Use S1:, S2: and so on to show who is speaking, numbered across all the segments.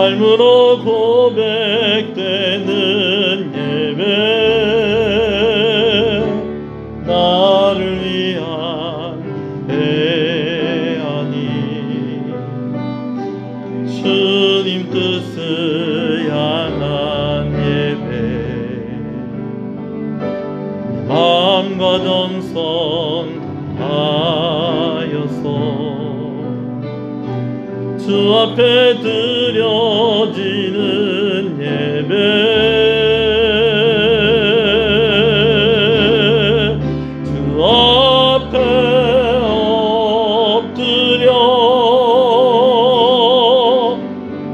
S1: 삶으로 고백되는 예배, 나를 위한 배아니 주님 뜻을 향한 예배, 마음과 정성 다하여서 주 앞에 드려지는 예배, 주 앞에 엎드려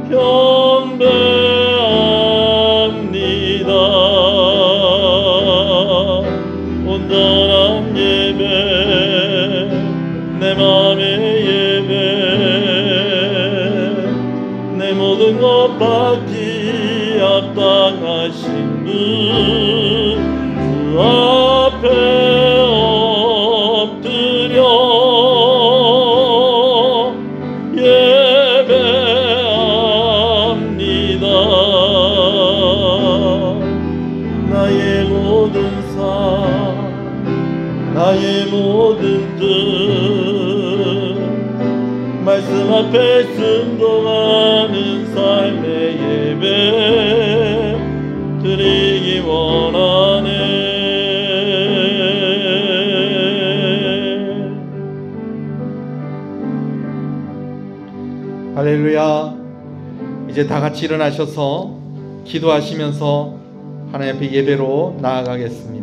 S1: 경배합니다. 온전한 예배, 내 맘의 예배, 내 모든 것 받기 합당하신 분, 그 앞에 엎드려 예배합니다. 나의 모든 삶, 나의 모든 뜻, 말씀 앞에 순종하는 삶의 예배 드리기 원하네.
S2: 할렐루야. 이제 다 같이 일어나셔서 기도하시면서 하나님 앞에 예배로 나아가겠습니다.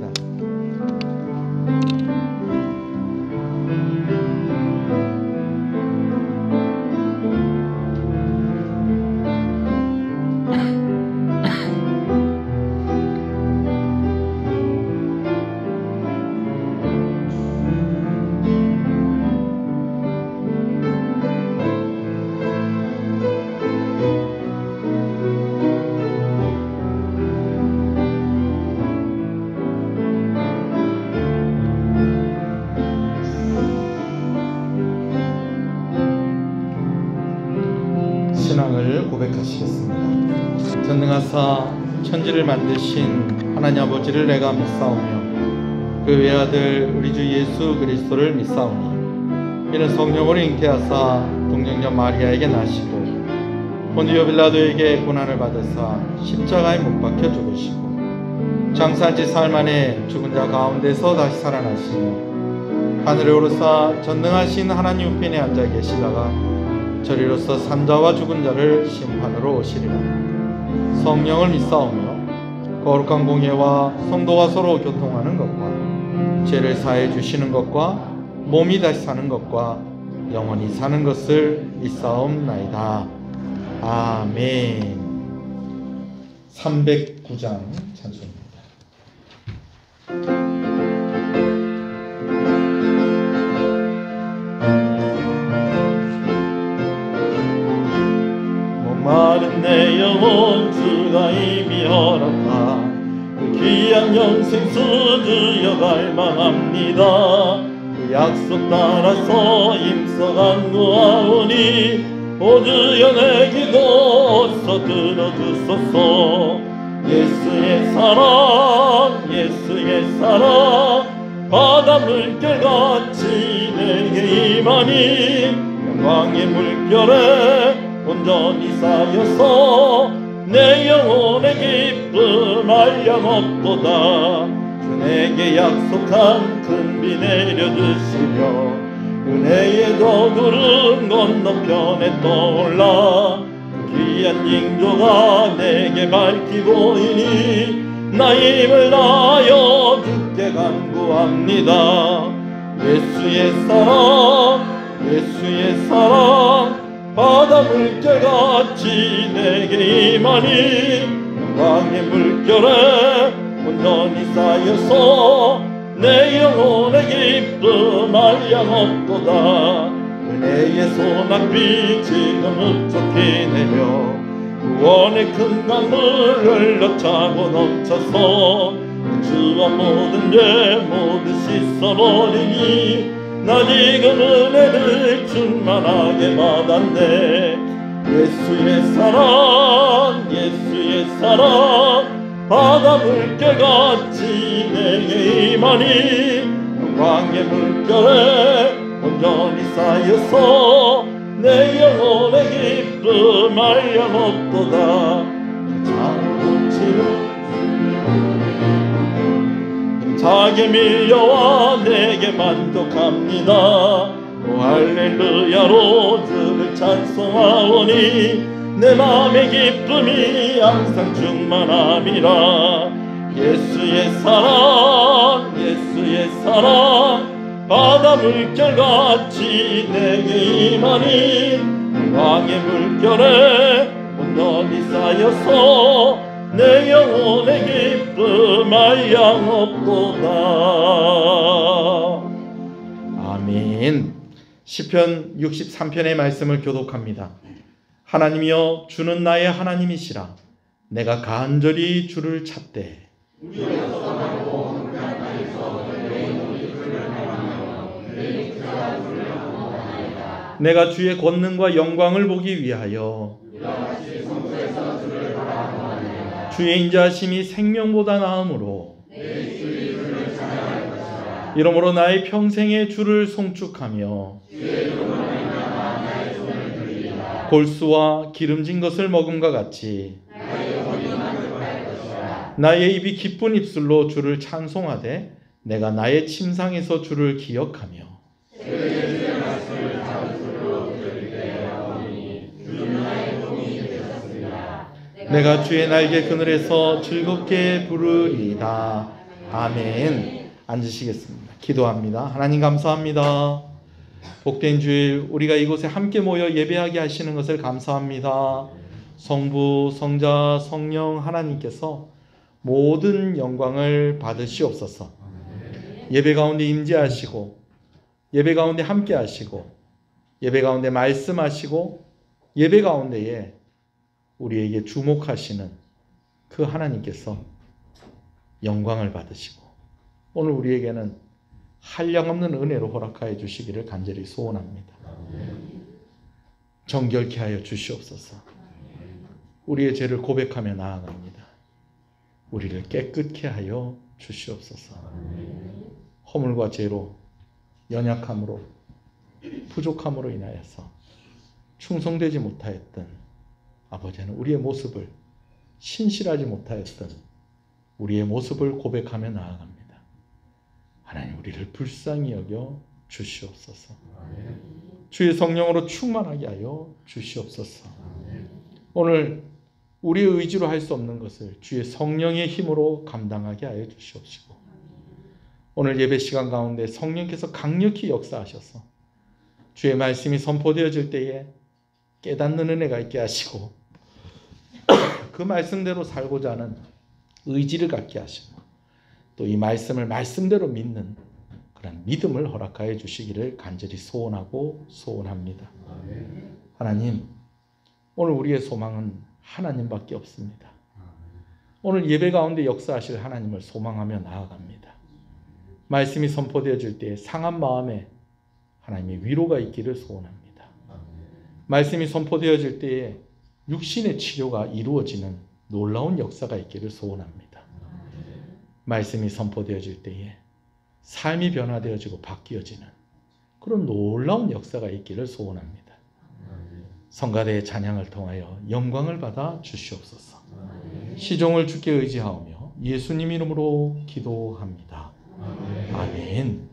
S2: 신앙을 고백하시겠습니다. 전능하사 천지를 만드신 하나님 아버지를 내가 믿사오며 그 외아들 우리 주 예수 그리스도를 믿사오니 이는 성령으로 잉태하사 동정녀 마리아에게 나시고 본디오 빌라도에게 고난을 받으사 십자가에 못 박혀 죽으시고 장사한 지 사흘 만에 죽은 자 가운데서 다시 살아나시며 하늘에 오르사 전능하신 하나님 우편에 앉아 계시다가 저리로서 산자와 죽은 자를 심판으로 오시리라. 성령을 믿사오며 거룩한 공예와 성도가 서로 교통하는 것과 죄를 사해 주시는 것과 몸이 다시 사는 것과 영원히 사는 것을 믿사옵나이다. 아멘. 309장 찬송입니다.
S1: 목마른 내 영혼 주가 이미 허락한 그 귀한 영생수 주여 갈망합니다. 그 약속 따라서 힘써 간구하오니 오 주여 내 기도 들어주소서. 예수의 사랑 예수의 사랑 바다 물결같이 내게 임하니 영광의 물결에 온전히 쌓여서 내 영혼의 기쁨 한량없도다. 주 내게 약속한 큰 비 내려주시며 은혜의 거구름 건너편에 떠올라 그 귀한 징조가 내게 밝히 보이니 나 힘을 다하여 주께 간구합니다. 예수의 사랑 예수의 사랑 바다 물결같이 내게 임하니 영광의 물결에 온전히 쌓여서 내 영혼의 기쁨 한량없도다. 은혜의 소낙비 지금 흡족히 내려 구원의 큰 강물 흘러차고 넘쳐서 주와 모든 죄 모두 씻어버리니 나 지금 은혜를 충만하게 받았네. 예수의 사랑 예수의 사랑 바다 물결같이 내게 임하니 영광의 물결에 온전히 쌓여서 내 영혼의 기쁨 알려놓도다. 장고치는 힘차게 밀려와 내게 만족합니다. 오 할렐루야로 주를 찬송하오니 내 맘의 기쁨이 항상 충만함이라. 예수의 사랑 예수의 사랑 바다 물결같이 내게 임하니 영광의 물결에 온전히 쌓여서 내 영혼의 기쁨 알량없도다.
S2: 아멘. 시편 63편의 말씀을 교독합니다. 하나님이여 주는 나의 하나님이시라. 내가 간절히 주를 찾되 내가 주의 권능과 영광을 보기 위하여 주의 인자하심이 생명보다 나음으로 이러므로 나의 평생에 주를 송축하며 골수와 기름진 것을 먹음과 같이 나의 입이 기쁜 입술로 주를 찬송하되 내가 나의 침상에서 주를 기억하며 내가 주의 날개 그늘에서 즐겁게 부르리이다. 아멘. 앉으시겠습니다. 기도합니다. 하나님 감사합니다. 복된 주일 우리가 이곳에 함께 모여 예배하게 하시는 것을 감사합니다. 성부, 성자, 성령 하나님께서 모든 영광을 받으시옵소서. 예배 가운데 임재하시고 예배 가운데 함께 하시고 예배 가운데 말씀하시고 예배 가운데에 우리에게 주목하시는 그 하나님께서 영광을 받으시고 오늘 우리에게는 한량없는 은혜로 허락하여 주시기를 간절히 소원합니다. 정결케 하여 주시옵소서. 우리의 죄를 고백하며 나아갑니다. 우리를 깨끗게 하여 주시옵소서. 허물과 죄로 연약함으로 부족함으로 인하여서 충성되지 못하였던 아버지는 우리의 모습을 신실하지 못하였던 우리의 모습을 고백하며 나아갑니다. 하나님 우리를 불쌍히 여겨 주시옵소서. 주의 성령으로 충만하게 하여 주시옵소서. 오늘 우리의 의지로 할 수 없는 것을 주의 성령의 힘으로 감당하게 하여 주시옵시고 오늘 예배 시간 가운데 성령께서 강력히 역사하셔서 주의 말씀이 선포되어질 때에 깨닫는 은혜가 있게 하시고 그 말씀대로 살고자 하는 의지를 갖게 하시고 또 이 말씀을 말씀대로 믿는 그런 믿음을 허락하여 주시기를 간절히 소원하고 소원합니다. 하나님, 오늘 우리의 소망은 하나님밖에 없습니다. 오늘 예배 가운데 역사하실 하나님을 소망하며 나아갑니다. 말씀이 선포되어질 때 상한 마음에 하나님의 위로가 있기를 소원합니다. 말씀이 선포되어질 때에 육신의 치료가 이루어지는 놀라운 역사가 있기를 소원합니다. 말씀이 선포되어질 때에 삶이 변화되어지고 바뀌어지는 그런 놀라운 역사가 있기를 소원합니다. 성가대의 찬양을 통하여 영광을 받아 주시옵소서. 시종을 주께 의지하오며 예수님 이름으로 기도합니다. 아멘.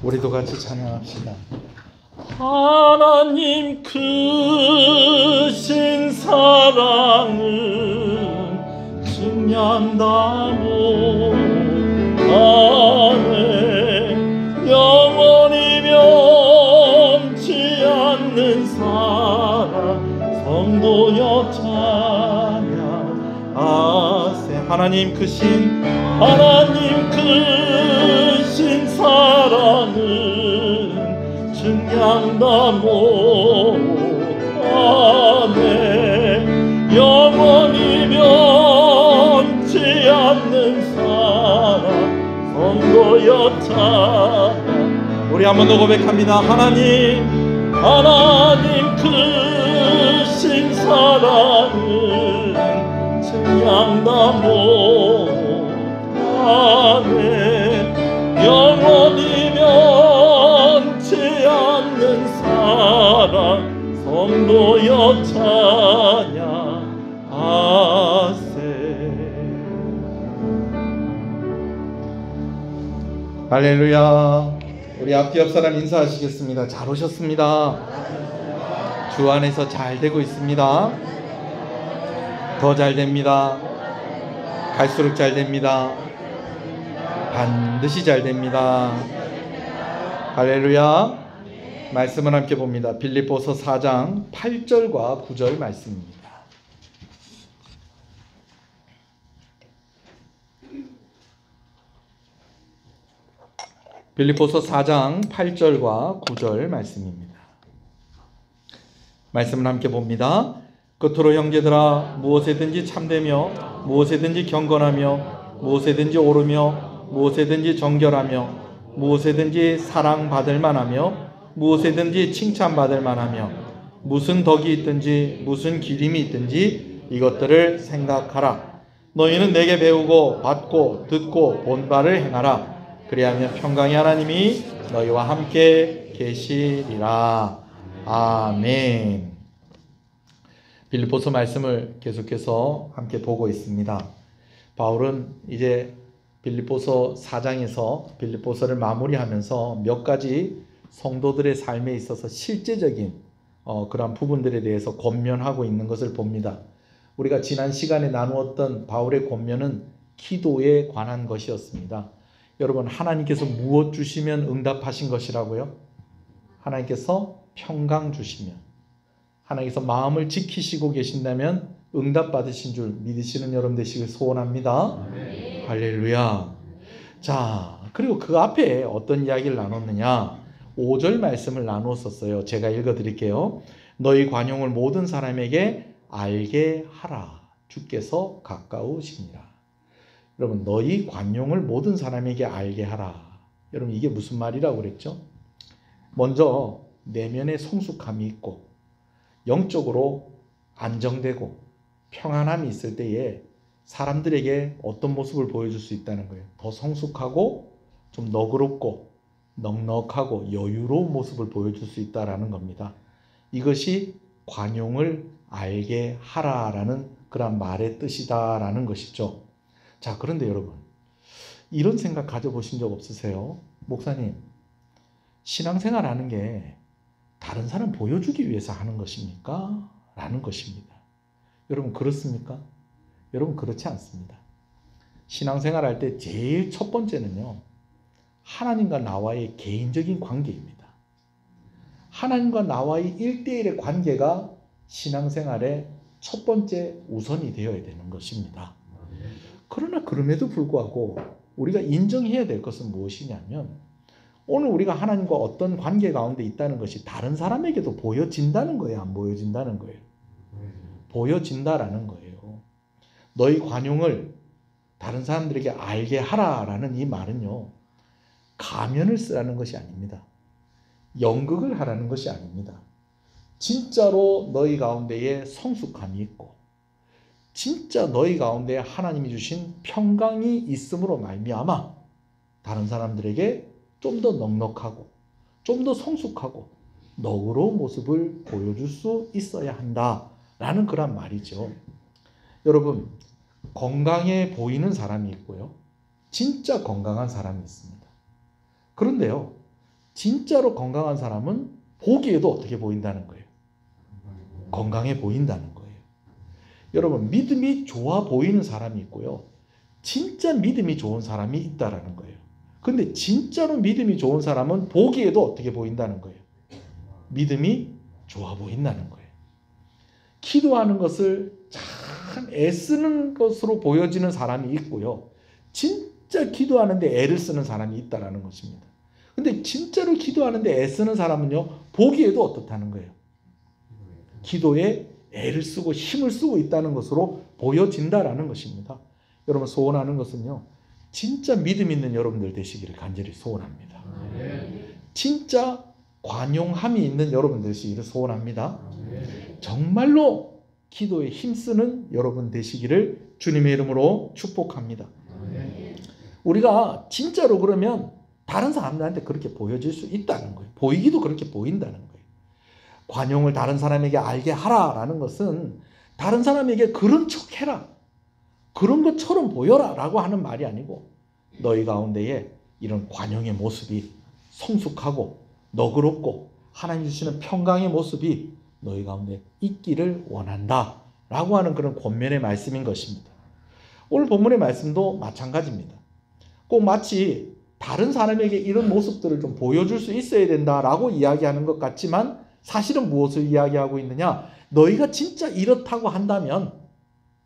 S2: 우리도 같이 찬양합시다.
S1: 하나님 크신 사랑은 증량나무 안에 영원히 변치 않는 사랑 성도여 찬양하세. 하나님 크신 사랑은 증량나무 안에 영원히 변치 않는 사랑 성도여 찬양.
S2: 우리 한 번 더 고백합니다.
S1: 하나님 크신 사랑은 증량나무 안에 영원히 변치 않는 사랑 성도여 찬양하세.
S2: 할렐루야. 우리 앞뒤 옆 사람 인사하시겠습니다. 잘 오셨습니다. 주 안에서 잘 되고 있습니다. 더 잘 됩니다. 갈수록 잘 됩니다. 반드시 잘 됩니다. 할렐루야. 말씀을 함께 봅니다. 빌립보서 4장 8절과 9절 말씀입니다. 빌립보서 4장 8절과 9절 말씀입니다. 말씀을 함께 봅니다. 끝으로 형제들아, 무엇에든지 참되며 무엇에든지 경건하며 무엇에든지 오르며 무엇에든지 정결하며 무엇에든지 사랑받을 만하며 무엇에든지 칭찬받을 만하며 무슨 덕이 있든지 무슨 기림이 있든지 이것들을 생각하라. 너희는 내게 배우고 받고 듣고 본 바를 행하라. 그리하면 평강의 하나님이 너희와 함께 계시리라. 아멘. 빌립보서 말씀을 계속해서 함께 보고 있습니다. 바울은 이제 빌립보서 4장에서 빌립보서를 마무리하면서 몇 가지 성도들의 삶에 있어서 실제적인 그런 부분들에 대해서 권면하고 있는 것을 봅니다. 우리가 지난 시간에 나누었던 바울의 권면은 기도에 관한 것이었습니다. 여러분, 하나님께서 무엇 주시면 응답하신 것이라고요? 하나님께서 평강 주시면, 하나님께서 마음을 지키시고 계신다면 응답받으신 줄 믿으시는 여러분 되시길 소원합니다. 네. 할렐루야. 자, 그리고 그 앞에 어떤 이야기를 나눴느냐? 5절 말씀을 나누었었어요. 제가 읽어드릴게요. 너희 관용을 모든 사람에게 알게 하라. 주께서 가까우시니라. 여러분, 너희 관용을 모든 사람에게 알게 하라. 여러분, 이게 무슨 말이라고 그랬죠? 먼저 내면에 성숙함이 있고 영적으로 안정되고 평안함이 있을 때에 사람들에게 어떤 모습을 보여줄 수 있다는 거예요. 더 성숙하고 좀 너그럽고 넉넉하고 여유로운 모습을 보여줄 수 있다는 겁니다. 이것이 관용을 알게 하라라는 그런 말의 뜻이다라는 것이죠. 자, 그런데 여러분, 이런 생각 가져보신 적 없으세요? 목사님, 신앙생활 하는 게 다른 사람 보여주기 위해서 하는 것입니까? 라는 것입니다. 여러분, 그렇습니까? 여러분, 그렇지 않습니다. 신앙생활 할 때 제일 첫 번째는요, 하나님과 나와의 개인적인 관계입니다. 하나님과 나와의 1대1의 관계가 신앙생활의 첫 번째 우선이 되어야 되는 것입니다. 그러나 그럼에도 불구하고 우리가 인정해야 될 것은 무엇이냐면, 오늘 우리가 하나님과 어떤 관계 가운데 있다는 것이 다른 사람에게도 보여진다는 거예요? 안 보여진다는 거예요? 보여진다라는 거예요. 너희 관용을 다른 사람들에게 알게 하라라는 이 말은요, 가면을 쓰라는 것이 아닙니다. 연극을 하라는 것이 아닙니다. 진짜로 너희 가운데에 성숙함이 있고 진짜 너희 가운데 하나님이 주신 평강이 있음으로 말미암아 다른 사람들에게 좀 더 넉넉하고 좀 더 성숙하고 너그러운 모습을 보여줄 수 있어야 한다라는 그런 말이죠. 여러분, 건강해 보이는 사람이 있고요, 진짜 건강한 사람이 있습니다. 그런데요, 진짜로 건강한 사람은 보기에도 어떻게 보인다는 거예요? 건강해 보인다는 거예요. 여러분, 믿음이 좋아 보이는 사람이 있고요. 진짜 믿음이 좋은 사람이 있다라는 거예요. 근데 진짜로 믿음이 좋은 사람은 보기에도 어떻게 보인다는 거예요? 믿음이 좋아 보인다는 거예요. 기도하는 것을 참 애쓰는 것으로 보여지는 사람이 있고요. 진짜 기도하는데 애를 쓰는 사람이 있다라는 것입니다. 근데 진짜로 기도하는데 애쓰는 사람은요, 보기에도 어떻다는 거예요? 기도에 애를 쓰고 힘을 쓰고 있다는 것으로 보여진다라는 것입니다. 여러분, 소원하는 것은요, 진짜 믿음 있는 여러분들 되시기를 간절히 소원합니다. 진짜 관용함이 있는 여러분 되시기를 소원합니다. 정말로 기도에 힘쓰는 여러분 되시기를 주님의 이름으로 축복합니다. 우리가 진짜로 그러면 다른 사람들한테 그렇게 보여질 수 있다는 거예요. 보이기도 그렇게 보인다는 거예요. 관용을 다른 사람에게 알게 하라라는 것은 다른 사람에게 그런 척 해라, 그런 것처럼 보여라 라고 하는 말이 아니고, 너희 가운데에 이런 관용의 모습이 성숙하고 너그럽고 하나님 주시는 평강의 모습이 너희 가운데 있기를 원한다 라고 하는 그런 권면의 말씀인 것입니다. 오늘 본문의 말씀도 마찬가지입니다. 꼭 마치 다른 사람에게 이런 모습들을 좀 보여줄 수 있어야 된다라고 이야기하는 것 같지만, 사실은 무엇을 이야기하고 있느냐? 너희가 진짜 이렇다고 한다면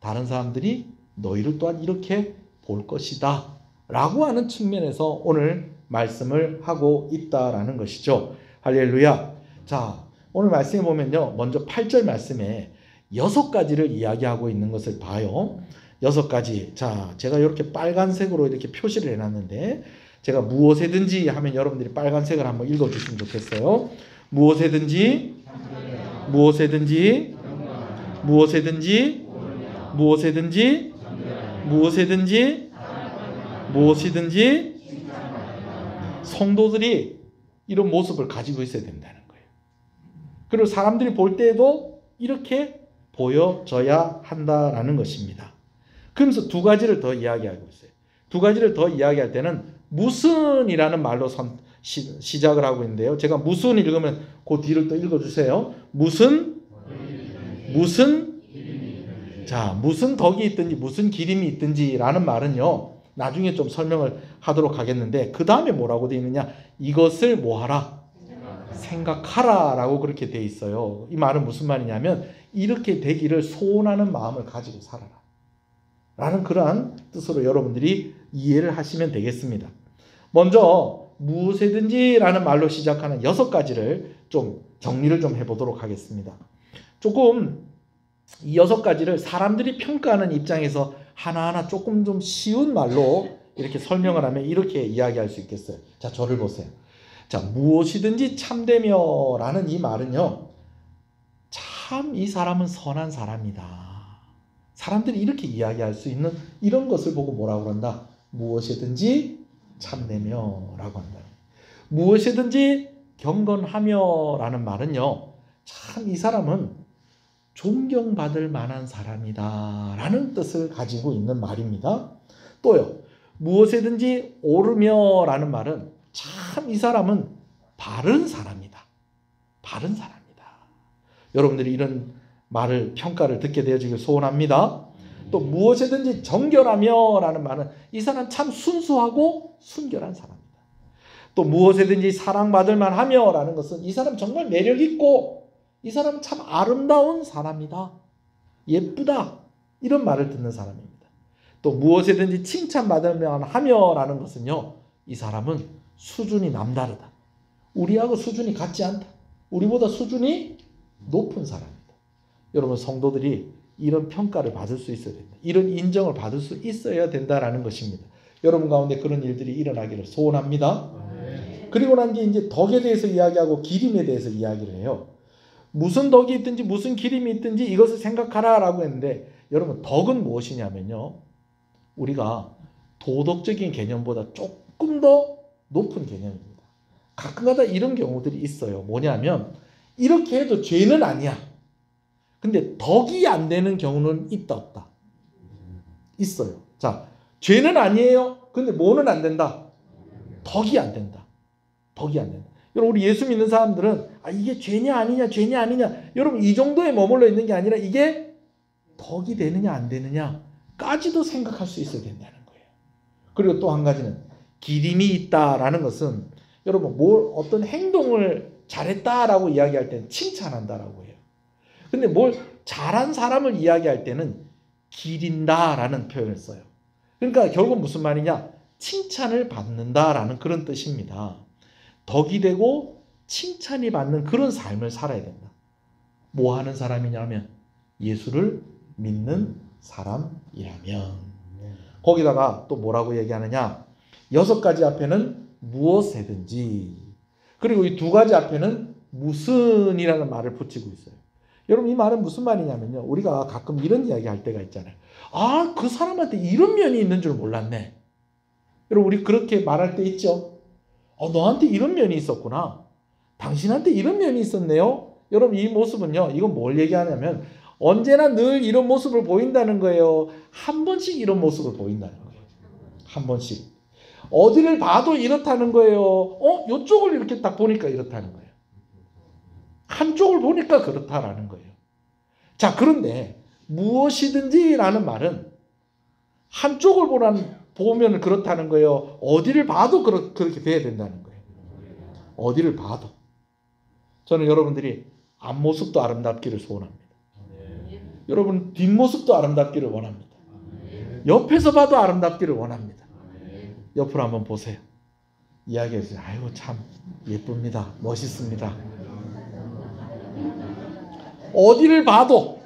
S2: 다른 사람들이 너희를 또한 이렇게 볼 것이다 라고 하는 측면에서 오늘 말씀을 하고 있다라는 것이죠. 할렐루야. 자, 오늘 말씀에 보면요, 먼저 8절 말씀에 6가지를 이야기하고 있는 것을 봐요. 6가지. 자, 제가 이렇게 빨간색으로 이렇게 표시를 해놨는데, 제가 무엇에든지 하면 여러분들이 빨간색을 한번 읽어주시면 좋겠어요. 무엇에든지, 무엇에든지, 무엇에든지, 무엇에든지, 무엇에든지, 무엇이든지, 성도들이 이런 모습을 가지고 있어야 된다는 거예요. 그리고 사람들이 볼 때에도 이렇게 보여져야 한다라는 것입니다. 그러면서 2가지를 더 이야기하고 있어요. 2가지를 더 이야기할 때는 무슨이라는 말로 시작을 하고 있는데요. 제가 무슨 읽으면 그 뒤를 또 읽어주세요. 무슨, 자, 무슨 덕이 있든지 무슨 기림이 있든지 라는 말은요, 나중에 좀 설명을 하도록 하겠는데, 그 다음에 뭐라고 되어 있느냐? 이것을 뭐하라? 생각하라 라고 그렇게 되어 있어요. 이 말은 무슨 말이냐면, 이렇게 되기를 소원하는 마음을 가지고 살아라 라는 그러한 뜻으로 여러분들이 이해를 하시면 되겠습니다. 먼저 무엇이든지 라는 말로 시작하는 6가지를 좀 정리를 좀 해보도록 하겠습니다. 조금 이 6가지를 사람들이 평가하는 입장에서 하나하나 조금 좀 쉬운 말로 이렇게 설명을 하면 이렇게 이야기할 수 있겠어요. 자, 저를 보세요. 자, 무엇이든지 참되며 라는 이 말은요, 참 이 사람은 선한 사람이다, 사람들이 이렇게 이야기할 수 있는 이런 것을 보고 뭐라고 한다? 무엇이든지 참되며 라고 한다. 무엇이든지 경건하며 라는 말은요, 참 이 사람은 존경받을 만한 사람이다 라는 뜻을 가지고 있는 말입니다. 또요, 무엇이든지 오르며 라는 말은 참 이 사람은 바른 사람이다, 바른 사람이다. 여러분들이 이런 말을, 평가를 듣게 되어지길 소원합니다. 또 무엇이든지 정결하며 라는 말은 이 사람 참 순수하고 순결한 사람이다. 또 무엇이든지 사랑받을 만하며 라는 것은 이 사람 정말 매력있고 이 사람 참 아름다운 사람이다, 예쁘다, 이런 말을 듣는 사람입니다. 또 무엇이든지 칭찬받을 만하며 라는 것은요, 이 사람은 수준이 남다르다, 우리하고 수준이 같지 않다, 우리보다 수준이 높은 사람이다. 여러분, 성도들이 이런 평가를 받을 수 있어야 된다, 이런 인정을 받을 수 있어야 된다라는 것입니다. 여러분 가운데 그런 일들이 일어나기를 소원합니다. 그리고 난 뒤에 이제 덕에 대해서 이야기하고 기림에 대해서 이야기를 해요. 무슨 덕이 있든지 무슨 기림이 있든지 이것을 생각하라 라고 했는데, 여러분, 덕은 무엇이냐면요, 우리가 도덕적인 개념보다 조금 더 높은 개념입니다. 가끔가다 이런 경우들이 있어요. 뭐냐면, 이렇게 해도 죄는 아니야, 근데 덕이 안 되는 경우는 있다 없다? 있어요. 자, 죄는 아니에요. 근데 뭐는 안 된다? 덕이 안 된다. 덕이 안 된다. 여러분 우리 예수 믿는 사람들은 이게 죄냐 아니냐 죄냐 아니냐 여러분 이 정도에 머물러 있는 게 아니라 이게 덕이 되느냐 안 되느냐까지도 생각할 수 있어야 된다는 거예요. 그리고 또 한 가지는 기림이 있다라는 것은 여러분 어떤 행동을 잘했다라고 이야기할 때는 칭찬한다라고 해요. 근데 뭘 잘한 사람을 이야기할 때는 기린다라는 표현을 써요. 그러니까 결국 무슨 말이냐? 칭찬을 받는다라는 그런 뜻입니다. 덕이 되고 칭찬이 받는 그런 삶을 살아야 된다. 뭐 하는 사람이냐면 예수를 믿는 사람이라면. 거기다가 또 뭐라고 얘기하느냐? 6가지 앞에는 무엇이든지, 그리고 이 2가지 앞에는 무슨이라는 말을 붙이고 있어요. 여러분 이 말은 무슨 말이냐면요, 우리가 가끔 이런 이야기 할 때가 있잖아요. 그 사람한테 이런 면이 있는 줄 몰랐네. 여러분 우리 그렇게 말할 때 있죠. 너한테 이런 면이 있었구나. 당신한테 이런 면이 있었네요. 여러분 이 모습은요, 이건 뭘 얘기하냐면 언제나 늘 이런 모습을 보인다는 거예요. 한 번씩 이런 모습을 보인다는 거예요. 한 번씩. 어디를 봐도 이렇다는 거예요. 이쪽을 이렇게 딱 보니까 이렇다는 거예요. 한쪽을 보니까 그렇다라는 거예요. 자, 그런데 무엇이든지라는 말은 한쪽을 보면 그렇다는 거예요. 어디를 봐도 그렇게 돼야 된다는 거예요. 어디를 봐도. 저는 여러분들이 앞모습도 아름답기를 소원합니다. 여러분 뒷모습도 아름답기를 원합니다. 옆에서 봐도 아름답기를 원합니다. 옆으로 한번 보세요. 이야기해주세요. 아이고 참 예쁩니다. 멋있습니다. 어디를 봐도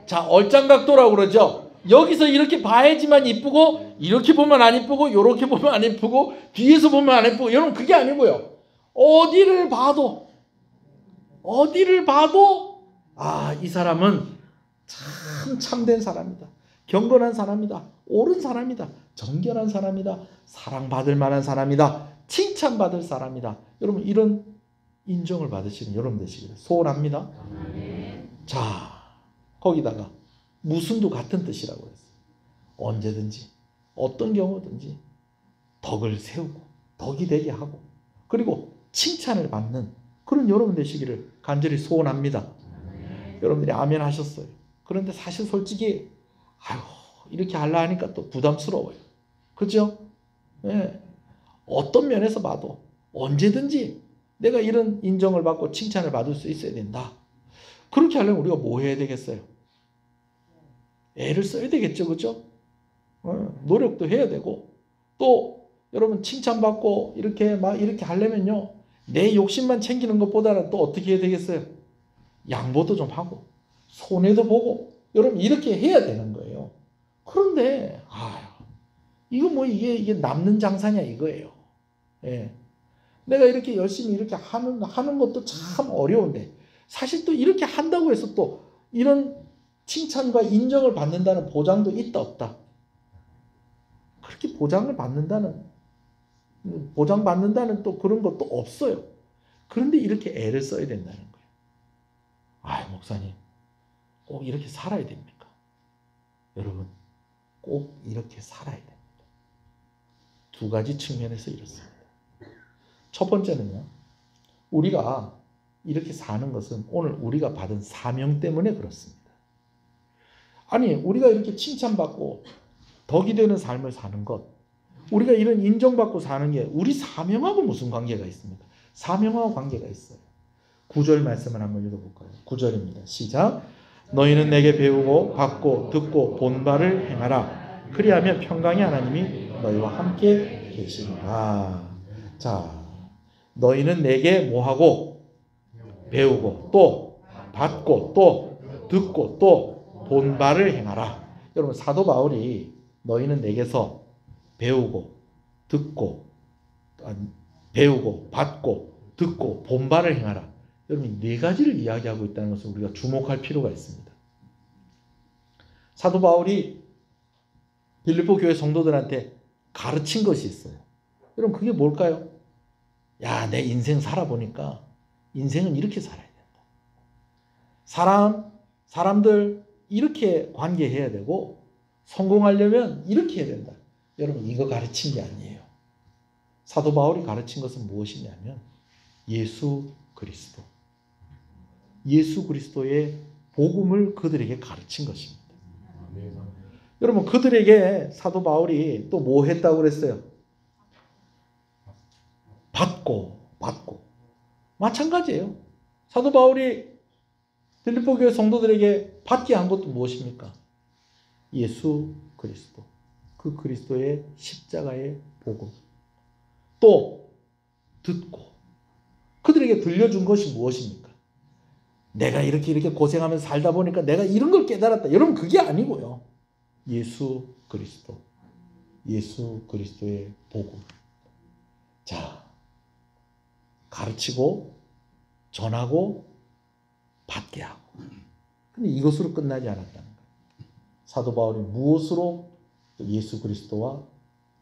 S2: 자, 얼짱각도라고 그러죠. 여기서 이렇게 봐야지만 이쁘고, 이렇게 보면 안 이쁘고, 이렇게 보면 안 이쁘고, 뒤에서 보면 안 이쁘고, 여러분 그게 아니고요. 어디를 봐도 이 사람은 참 참된 사람이다. 경건한 사람이다. 옳은 사람이다. 정결한 사람이다. 사랑받을 만한 사람이다. 칭찬받을 사람이다. 여러분 이런 인정을 받으시는 여러분 되시기를 소원합니다. 자, 거기다가 무슨도 같은 뜻이라고 했어요. 언제든지 어떤 경우든지 덕을 세우고 덕이 되게 하고 그리고 칭찬을 받는 그런 여러분 되시기를 간절히 소원합니다. 여러분들이 아멘 하셨어요. 그런데 사실 솔직히 이렇게 하려 하니까 또 부담스러워요. 그렇죠? 네. 어떤 면에서 봐도 언제든지 내가 이런 인정을 받고 칭찬을 받을 수 있어야 된다. 그렇게 하려면 우리가 뭐 해야 되겠어요? 애를 써야 되겠죠. 그렇죠? 노력도 해야 되고 또 여러분 칭찬받고 이렇게 하려면요, 내 욕심만 챙기는 것보다는 또 어떻게 해야 되겠어요? 양보도 좀 하고 손해도 보고 여러분 이렇게 해야 되는 거예요. 그런데 이게 남는 장사냐 이거예요. 예. 내가 이렇게 열심히 이렇게 하는 것도 참 어려운데 사실 또 이렇게 한다고 해서 또 이런 칭찬과 인정을 받는다는 보장도 있다 없다. 그렇게 보장받는다는 또 그런 것도 없어요. 그런데 이렇게 애를 써야 된다는 거예요. 목사님 꼭 이렇게 살아야 됩니까? 여러분 꼭 이렇게 살아야 됩니다. 2가지 측면에서 이렇습니다. 첫 번째는요, 우리가 이렇게 사는 것은 오늘 우리가 받은 사명 때문에 그렇습니다. 우리가 이렇게 칭찬받고 덕이 되는 삶을 사는 것, 우리가 이런 인정받고 사는 게 우리 사명하고 무슨 관계가 있습니까? 사명하고 관계가 있어요. 9절 말씀을 한번 읽어볼까요? 9절입니다. 시작. 너희는 내게 배우고 받고 듣고 본 바를 행하라. 그리하면 평강의 하나님이 너희와 함께 계시리라. 자, 너희는 내게 뭐하고 배우고 또 받고 또 듣고 또 본 바를 행하라. 여러분 사도 바울이 너희는 내게서 배우고 받고 듣고 본 바를 행하라. 여러분 4가지를 이야기하고 있다는 것을 우리가 주목할 필요가 있습니다. 사도 바울이 빌립보 교회 성도들한테 가르친 것이 있어요. 여러분 그게 뭘까요? 내 인생 살아보니까 인생은 이렇게 살아야 된다. 사람들 이렇게 관계해야 되고 성공하려면 이렇게 해야 된다. 여러분 이거 가르친 게 아니에요. 사도 바울이 가르친 것은 무엇이냐면 예수 그리스도. 예수 그리스도의 복음을 그들에게 가르친 것입니다. 여러분, 그들에게 사도 바울이 또 뭐 했다고 그랬어요? 받고. 마찬가지예요. 사도 바울이 빌립보 교회 성도들에게 받게 한 것도 무엇입니까? 예수 그리스도. 그 그리스도의 십자가의 복음. 또 듣고. 그들에게 들려준 것이 무엇입니까? 내가 이렇게 고생하면서 살다 보니까 내가 이런 걸 깨달았다. 여러분, 그게 아니고요. 예수 그리스도. 예수 그리스도의 복음. 자, 가르치고 전하고 받게 하고. 근데 이것으로 끝나지 않았다는 거예요. 사도 바울이 무엇으로 예수 그리스도와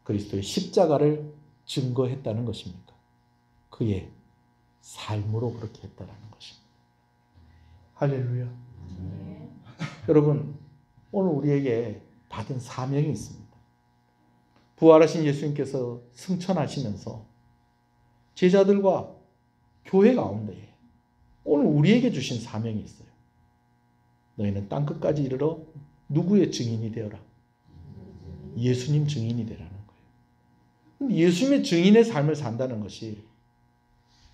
S2: 그리스도의 십자가를 증거했다는 것입니까? 그의 삶으로 그렇게 했다라는 것입니다. 할렐루야. 여러분, 오늘 우리에게 받은 사명이 있습니다. 부활하신 예수님께서 승천하시면서 제자들과 교회 가운데 오늘 우리에게 주신 사명이 있어요. 너희는 땅끝까지 이르러 누구의 증인이 되어라? 예수님 증인이 되라는 거예요. 예수님의 증인의 삶을 산다는 것이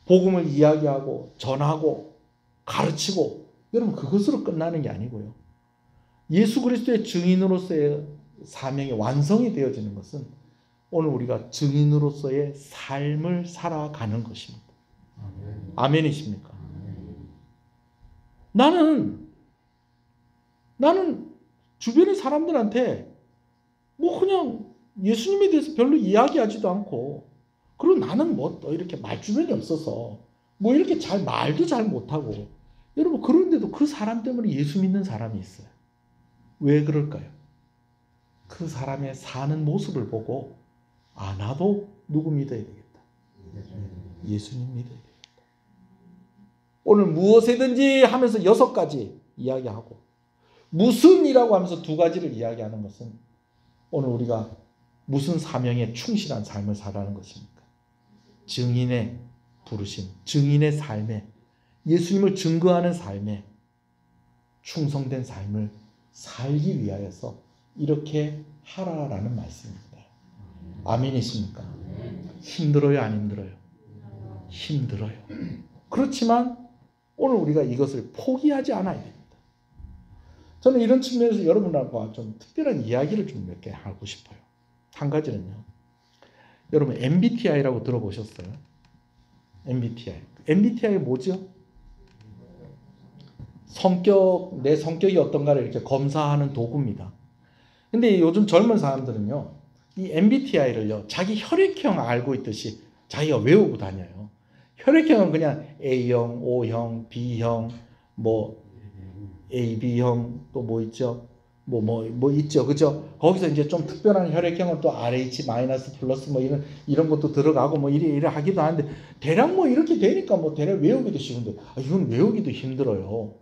S2: 복음을 이야기하고 전하고 가르치고, 여러분, 그것으로 끝나는 게 아니고요. 예수 그리스도의 증인으로서의 사명이 완성이 되어지는 것은 오늘 우리가 증인으로서의 삶을 살아가는 것입니다. 아멘이십니까? 나는 주변의 사람들한테 뭐 그냥 예수님에 대해서 별로 이야기하지도 않고, 그리고 나는 뭐 또 이렇게 말주변이 없어서 뭐 이렇게 말도 잘 못하고, 여러분, 그런데도 그 사람 때문에 예수 믿는 사람이 있어요. 왜 그럴까요? 그 사람의 사는 모습을 보고, 아, 나도 누구 믿어야 되겠다. 예수님 믿어야 되겠다. 오늘 무엇이든지 하면서 6가지 이야기하고, 무슨이라고 하면서 2가지를 이야기하는 것은 오늘 우리가 무슨 사명에 충실한 삶을 살아가는 것입니까? 증인의 부르심, 증인의 삶에, 예수님을 증거하는 삶에 충성된 삶을 살기 위하여서 이렇게 하라라는 말씀입니다. 아멘이십니까? 힘들어요, 안 힘들어요? 힘들어요. 그렇지만 오늘 우리가 이것을 포기하지 않아야 됩니다. 저는 이런 측면에서 여러분들과 좀 특별한 이야기를 좀 몇 개 하고 싶어요. 한 가지는요, 여러분 MBTI라고 들어보셨어요? MBTI 뭐죠? 내 성격이 어떤가를 이렇게 검사하는 도구입니다. 근데 요즘 젊은 사람들은요, 이 MBTI를요, 자기 혈액형 알고 있듯이 자기가 외우고 다녀요. 혈액형은 그냥 A형, O형, B형, 뭐 AB형, 또 뭐 있죠? 뭐 있죠, 그죠? 거기서 이제 좀 특별한 혈액형은 또 RH 마이너스 플러스 뭐 이런 것도 들어가고 뭐 이래 하기도 하는데, 대략 뭐 이렇게 되니까 뭐 대략 외우기도 쉬운데, 이건 외우기도 힘들어요.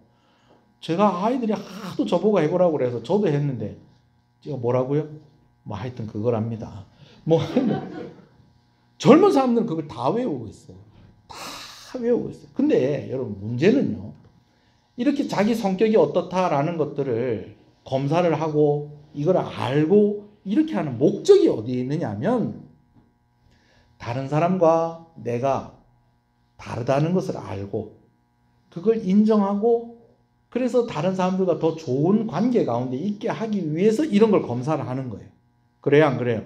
S2: 제가 아이들이 하도 저보고 해보라고 그래서 저도 했는데, 제가 뭐라고요? 뭐 하여튼 그걸 합니다. 뭐 젊은 사람들은 그걸 다 외우고 있어요. 다 외우고 있어요. 근데 여러분, 문제는요, 이렇게 자기 성격이 어떻다라는 것들을 검사를 하고 이걸 알고 이렇게 하는 목적이 어디에 있느냐면, 다른 사람과 내가 다르다는 것을 알고 그걸 인정하고, 그래서 다른 사람들과 더 좋은 관계 가운데 있게 하기 위해서 이런 걸 검사를 하는 거예요. 그래요, 안 그래요?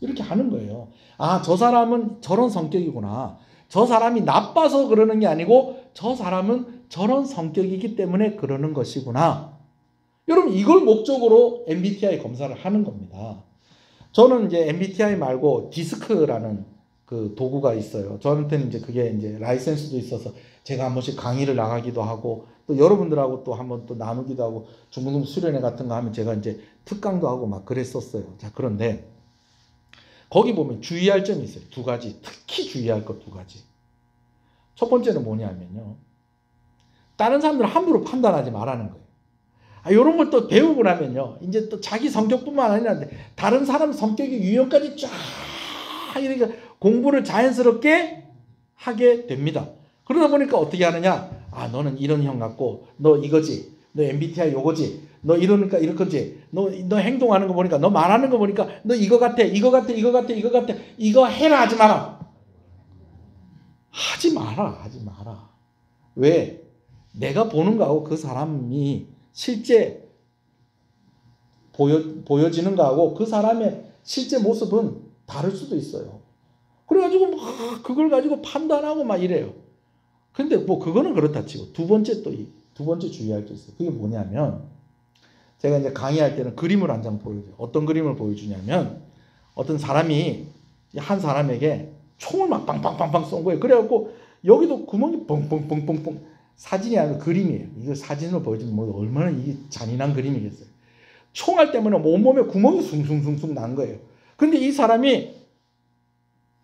S2: 이렇게 하는 거예요. 아, 저 사람은 저런 성격이구나. 저 사람이 나빠서 그러는 게 아니고 저 사람은 저런 성격이기 때문에 그러는 것이구나. 여러분, 이걸 목적으로 MBTI 검사를 하는 겁니다. 저는 이제 MBTI 말고 디스크라는 그 도구가 있어요. 저한테는 이제 그게 이제 라이센스도 있어서 제가 한 번씩 강의를 나가기도 하고, 또 여러분들하고 또 한번 또 나누기도 하고, 중등부 수련회 같은 거 하면 제가 이제 특강도 하고 막 그랬었어요. 자, 그런데 거기 보면 주의할 점이 있어요. 2가지. 특히 주의할 것 2가지. 첫 번째는 뭐냐면요, 다른 사람들 함부로 판단하지 말라는 거예요. 이런 걸 또 배우고 나면요, 이제 또 자기 성격뿐만 아니라 다른 사람 성격의 유형까지 쫙 이렇게 공부를 자연스럽게 하게 됩니다. 그러다 보니까 어떻게 하느냐? 아, 너는 이런 형 같고 너 이거지. 너 MBTI 요거지. 너 이러니까 이렇거지. 너 행동하는 거 보니까, 너 말하는 거 보니까 너 이거 같아. 이거 같아. 이거 같아. 이거 같아. 이거 해라 하지 마라. 하지 마라. 하지 마라. 왜? 내가 보는 거하고 그 사람이 실제 보여지는 거하고 그 사람의 실제 모습은 다를 수도 있어요. 그래가지고 막 그걸 가지고 판단하고 막 이래요. 근데 뭐 그거는 그렇다 치고 두 번째 주의할 게 있어요. 그게 뭐냐면, 제가 이제 강의할 때는 그림을 한 장 보여줘요. 어떤 그림을 보여주냐면, 어떤 사람이 한 사람에게 총을 막 빵빵빵빵 쏜 거예요. 그래갖고 여기도 구멍이 뻥뻥뻥뻥뻥. 사진이 아니라 그림이에요. 이거 사진으로 보여주면 뭐 얼마나 이게 잔인한 그림이겠어요. 총알 때문에 온몸에 구멍이 숭숭숭숭 난 거예요. 근데 이 사람이,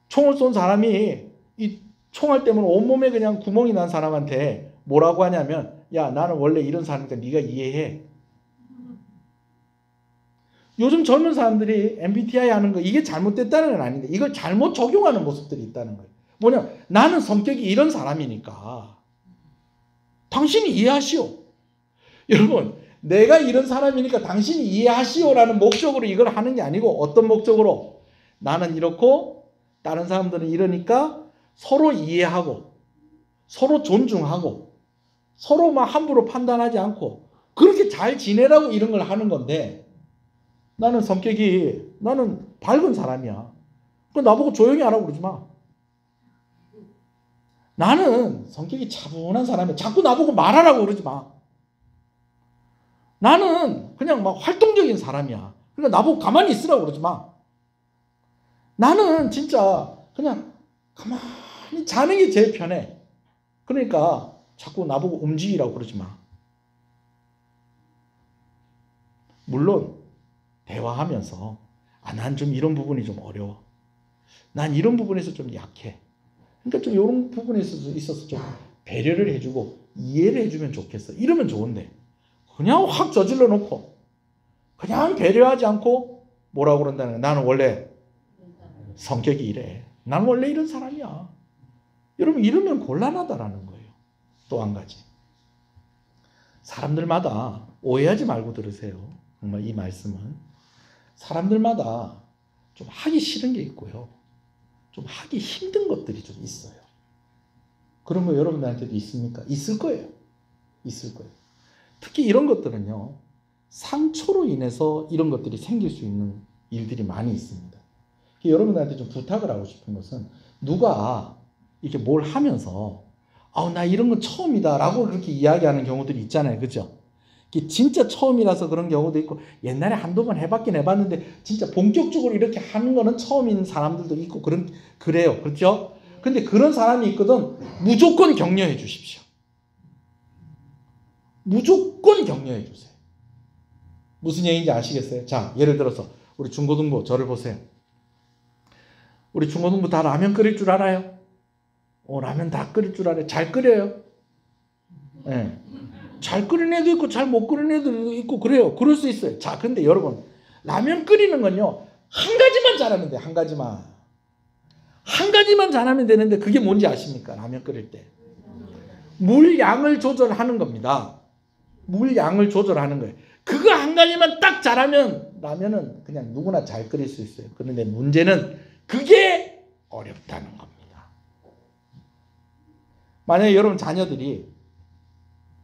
S2: 총을 쏜 사람이 이 총알 때문에 온몸에 그냥 구멍이 난 사람한테 뭐라고 하냐면, 야, 나는 원래 이런 사람이니까 네가 이해해. 요즘 젊은 사람들이 MBTI 하는 거, 이게 잘못됐다는 건 아닌데 이걸 잘못 적용하는 모습들이 있다는 거예요. 뭐냐, 나는 성격이 이런 사람이니까 당신이 이해하시오. 여러분, 내가 이런 사람이니까 당신이 이해하시오라는 목적으로 이걸 하는 게 아니고, 어떤 목적으로? 나는 이렇고 다른 사람들은 이러니까 서로 이해하고 서로 존중하고 서로 막 함부로 판단하지 않고 그렇게 잘 지내라고 이런 걸 하는 건데, 나는 밝은 사람이야. 그럼 나보고 조용히 하라고 그러지 마. 나는 성격이 차분한 사람이야. 자꾸 나보고 말하라고 그러지 마. 나는 그냥 막 활동적인 사람이야. 그러니까 나보고 가만히 있으라고 그러지 마. 나는 진짜 그냥 가만히 자는 게 제일 편해. 그러니까 자꾸 나보고 움직이라고 그러지 마. 물론 대화하면서, 난 좀 이런 부분이 좀 어려워. 난 이런 부분에서 좀 약해. 그러니까 좀 이런 부분에 있어서 좀 배려를 해주고 이해를 해주면 좋겠어. 이러면 좋은데, 그냥 확 저질러 놓고 그냥 배려하지 않고 뭐라고 그런다는 거야. 나는 원래 성격이 이래. 나는 원래 이런 사람이야. 여러분, 이러면 곤란하다라는 거예요. 또 한 가지, 사람들마다 오해하지 말고 들으세요. 정말 이 말씀은 사람들마다 좀 하기 싫은 게 있고요, 좀 하기 힘든 것들이 좀 있어요. 그런 거 여러분들한테도 있습니까? 있을 거예요. 있을 거예요. 특히 이런 것들은요, 상처로 인해서 이런 것들이 생길 수 있는 일들이 많이 있습니다. 여러분들한테 좀 부탁을 하고 싶은 것은, 누가 이렇게 뭘 하면서 나 이런 건 처음이다 라고 그렇게 이야기하는 경우들이 있잖아요. 그죠? 진짜 처음이라서 그런 경우도 있고, 옛날에 한두 번 해봤긴 해봤는데 진짜 본격적으로 이렇게 하는 거는 처음인 사람들도 있고 그래요. 그렇죠? 근데 그런 사람이 있거든. 무조건 격려해 주십시오. 무조건 격려해 주세요. 무슨 얘기인지 아시겠어요? 자, 예를 들어서 우리 중고등부 저를 보세요. 우리 중고등부 다 라면 끓일 줄 알아요? 라면 다 끓일 줄 알아요. 잘 끓여요. 네. 잘 끓인 애도 있고 잘 못 끓인 애도 있고 그래요. 그럴 수 있어요. 자, 근데 여러분, 라면 끓이는 건요, 한 가지만 잘하면 돼요. 한 가지만 잘하면 되는데, 그게 뭔지 아십니까? 라면 끓일 때 물 양을 조절하는 겁니다. 물 양을 조절하는 거예요. 그거 한 가지만 딱 잘하면 라면은 그냥 누구나 잘 끓일 수 있어요. 그런데 문제는 그게 어렵다는 겁니다. 만약에 여러분 자녀들이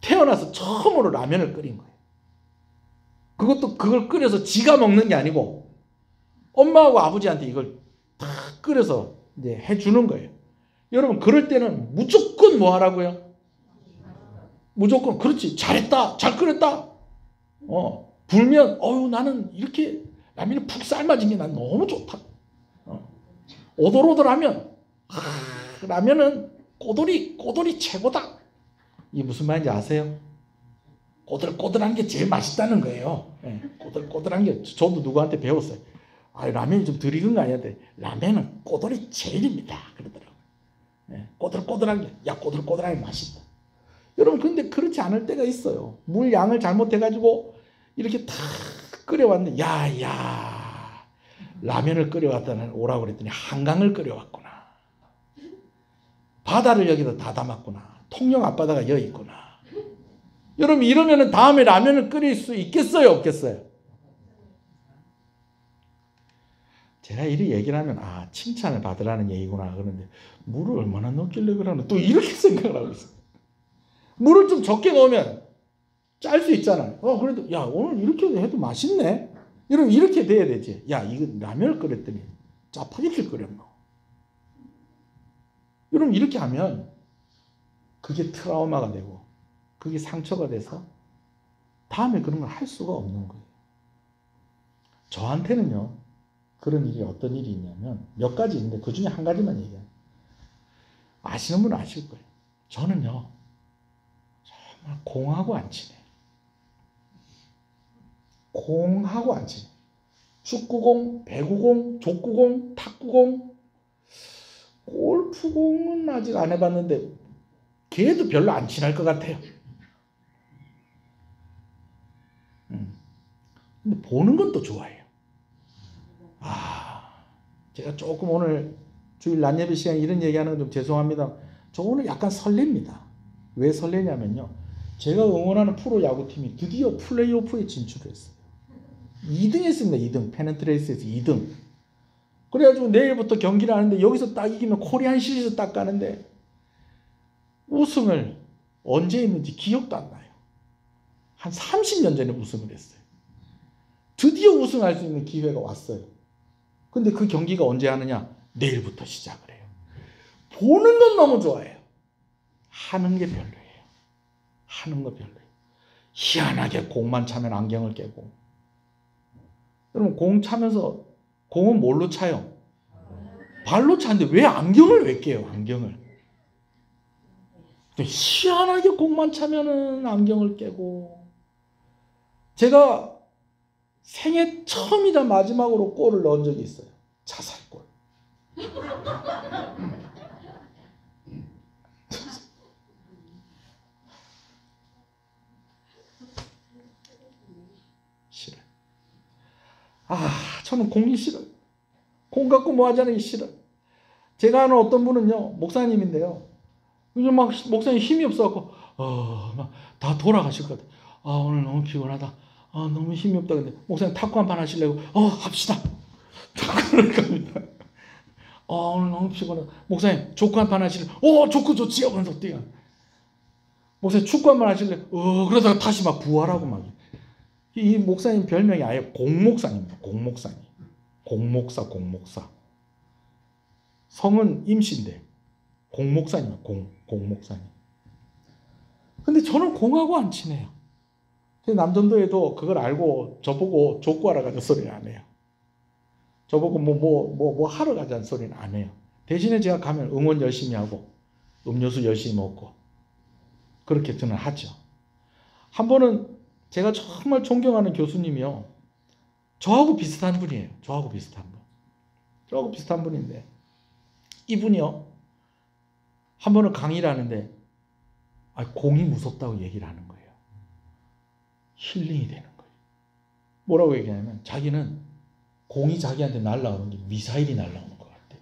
S2: 태어나서 처음으로 라면을 끓인 거예요. 그걸 끓여서 지가 먹는 게 아니고 엄마하고 아버지한테 이걸 다 끓여서 이제 해주는 거예요. 여러분, 그럴 때는 무조건 뭐 하라고요? 무조건, 그렇지, 잘했다, 잘 끓였다. 불면 나는 이렇게 라면이 푹 삶아진 게 난 너무 좋다. 오돌오돌하면 라면은 꼬돌이 최고다. 이게 무슨 말인지 아세요? 꼬들꼬들한 게 제일 맛있다는 거예요. 꼬들꼬들한 게, 저도 누구한테 배웠어요. 라면이 좀 덜 익은 거 아니야? 라면은 꼬돌이 제일입니다. 그러더라고요. 꼬들꼬들한 게, 꼬들꼬들한 게 맛있다. 여러분, 근데 그렇지 않을 때가 있어요. 물 양을 잘못해가지고 이렇게 다 끓여왔는데, 라면을 끓여왔다는 오라고 그랬더니 한강을 끓여왔구나. 바다를 여기다 다 담았구나. 통영 앞바다가 여기 있구나. 여러분 이러면 다음에 라면을 끓일 수 있겠어요? 없겠어요? 제가 이렇게 얘기를 하면 칭찬을 받으라는 얘기구나. 그런데 물을 얼마나 넣길래 그러나 또 이렇게 생각을 하고 있어요. 물을 좀 적게 넣으면 짤 수 있잖아요. 그래도 야 오늘 이렇게 해도 맛있네. 여러분 이렇게 돼야 되지. 야 이거 라면을 끓였더니 짜파게티를 끓였노. 여러분 이렇게 하면 그게 트라우마가 되고 그게 상처가 돼서 다음에 그런 걸 할 수가 없는 거예요. 저한테는요 그런 일이 어떤 일이 있냐면 몇 가지 있는데 그 중에 한 가지만 얘기해요. 아시는 분은 아실 거예요. 저는요 정말 공하고 안 친해요. 공하고 안 친해요. 축구공, 배구공, 족구공, 탁구공, 골프공은 아직 안 해봤는데 걔도 별로 안 친할 것 같아요. 근데 보는 건 또 좋아해요. 제가 조금 오늘 주일 낮예배 시간에 이런 얘기하는 건 좀 죄송합니다. 저 오늘 약간 설렙니다. 왜 설레냐면요. 제가 응원하는 프로 야구팀이 드디어 플레이오프에 진출을 했어요. 2등 했습니다. 2등. 페넌트레이스에서 2등. 그래가지고 내일부터 경기를 하는데 여기서 딱 이기면 코리안 시리즈 딱 가는데 우승을 언제 했는지 기억도 안 나요. 한 30년 전에 우승을 했어요. 드디어 우승할 수 있는 기회가 왔어요. 근데 그 경기가 언제 하느냐? 내일부터 시작을 해요. 보는 건 너무 좋아해요. 하는 게 별로예요. 하는 거 별로예요. 희한하게 공만 차면 안경을 깨고. 여러분 공 차면서 공은 뭘로 차요? 발로 차는데 왜 안경을 왜 깨요? 안경을. 희한하게 공만 차면은 안경을 깨고. 제가 생애 처음이자 마지막으로 골을 넣은 적이 있어요. 자살골. 싫어요. 저는 공이 싫어요. 공 갖고 뭐 하자는 게 싫어요. 제가 아는 어떤 분은요, 목사님인데요. 요즘 막 목사님 힘이 없어갖고, 막 다 돌아가실 것 같아요. 오늘 너무 피곤하다. 너무 힘이 없다. 근데 목사님 탁구 한 판 하실래요? 합시다. 탁구를 갑니다. 오늘 너무 피곤해. 목사님 족구 한 판 하실래요? 족구 좋지요. 그러면서 뛰어. 목사님 축구 한 판 하실래요? 그러다가 다시 막 부활하고 막. 이 목사님 별명이 아예 공목사입니다. 공목사님. 공목사. 성은 임신데 공목사님, 공목사님. 근데 저는 공하고 안 친해요. 남전도에도 그걸 알고 저보고 족구하러 가자 소리는 안 해요. 저보고 뭐 하러 가자는 소리는 안 해요. 대신에 제가 가면 응원 열심히 하고 음료수 열심히 먹고 그렇게 저는 하죠. 한 번은 제가 정말 존경하는 교수님이요. 저하고 비슷한 분이에요. 저하고 비슷한 분인데 이분이요. 한 번은 강의를 하는데 공이 무섭다고 얘기를 하는 거예요. 힐링이 되는 거예요. 뭐라고 얘기하냐면 자기는 공이 자기한테 날아오는 게 미사일이 날아오는 것 같대요.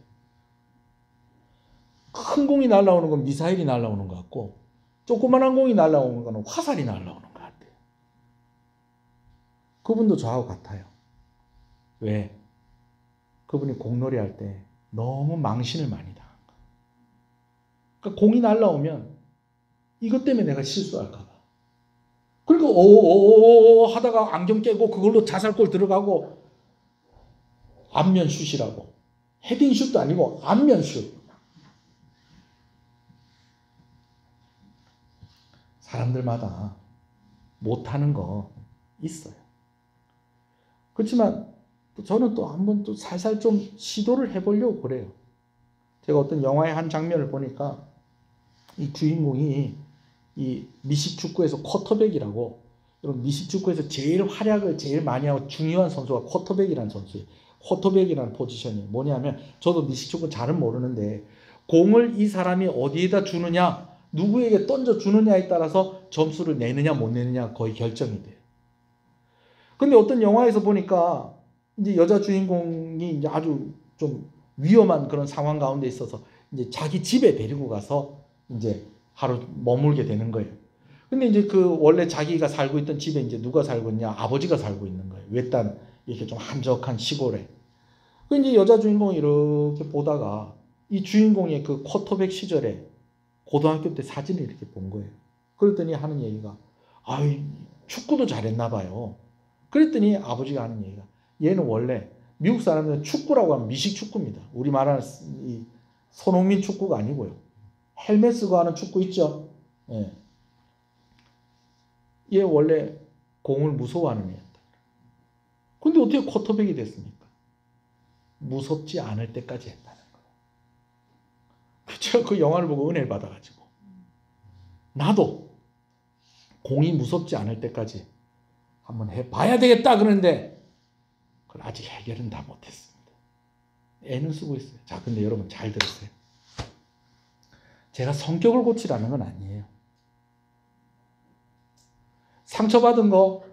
S2: 큰 공이 날아오는 건 미사일이 날아오는 것 같고 조그만한 공이 날아오는 거는 화살이 날아오는 것 같대요. 그분도 저하고 같아요. 왜? 그분이 공놀이 할 때 너무 망신을 많이 당한 거예요. 그러니까 공이 날아오면 이것 때문에 내가 실수할까 봐. 그러니까 하다가 안경 깨고 그걸로 자살골 들어가고 안면 슛이라고. 헤딩 슛도 아니고 안면 슛. 사람들마다 못하는 거 있어요. 그렇지만 저는 또 한번 또 살살 좀 시도를 해보려고 그래요. 제가 어떤 영화의 한 장면을 보니까 이 주인공이 이 미식축구에서 쿼터백이라고, 여러분 미식축구에서 제일 활약을 제일 많이 하고 중요한 선수가 쿼터백이라는 선수예요. 쿼터백이라는 포지션이 뭐냐면, 저도 미식축구 잘은 모르는데 공을 이 사람이 어디에다 주느냐, 누구에게 던져 주느냐에 따라서 점수를 내느냐 못 내느냐 거의 결정이 돼요. 근데 어떤 영화에서 보니까 이제 여자 주인공이 이제 아주 좀 위험한 그런 상황 가운데 있어서 이제 자기 집에 데리고 가서 이제 하루 머물게 되는 거예요. 근데 이제 그 원래 자기가 살고 있던 집에 이제 누가 살고 있냐? 아버지가 살고 있는 거예요. 외딴 이렇게 좀 한적한 시골에. 그 이제 여자 주인공이 이렇게 보다가 이 주인공의 그 쿼터백 시절에 고등학교 때 사진을 이렇게 본 거예요. 그랬더니 하는 얘기가 축구도 잘했나 봐요. 그랬더니 아버지가 하는 얘기가 얘는 원래 미국 사람들은 축구라고 하면 미식 축구입니다. 우리 말하는 이 손흥민 축구가 아니고요. 헬멧 쓰고 하는 축구 있죠. 예. 얘 원래 공을 무서워하는 애였다. 근데 어떻게 쿼터백이 됐습니까? 무섭지 않을 때까지 했다는 거예요. 제가 그 영화를 보고 은혜를 받아가지고 나도 공이 무섭지 않을 때까지 한번 해봐야 되겠다 그러는데 그걸 아직 해결은 다 못했습니다. 애는 쓰고 있어요. 자, 근데 여러분 잘 들으세요. 제가 성격을 고치라는 건 아니에요. 상처받은 거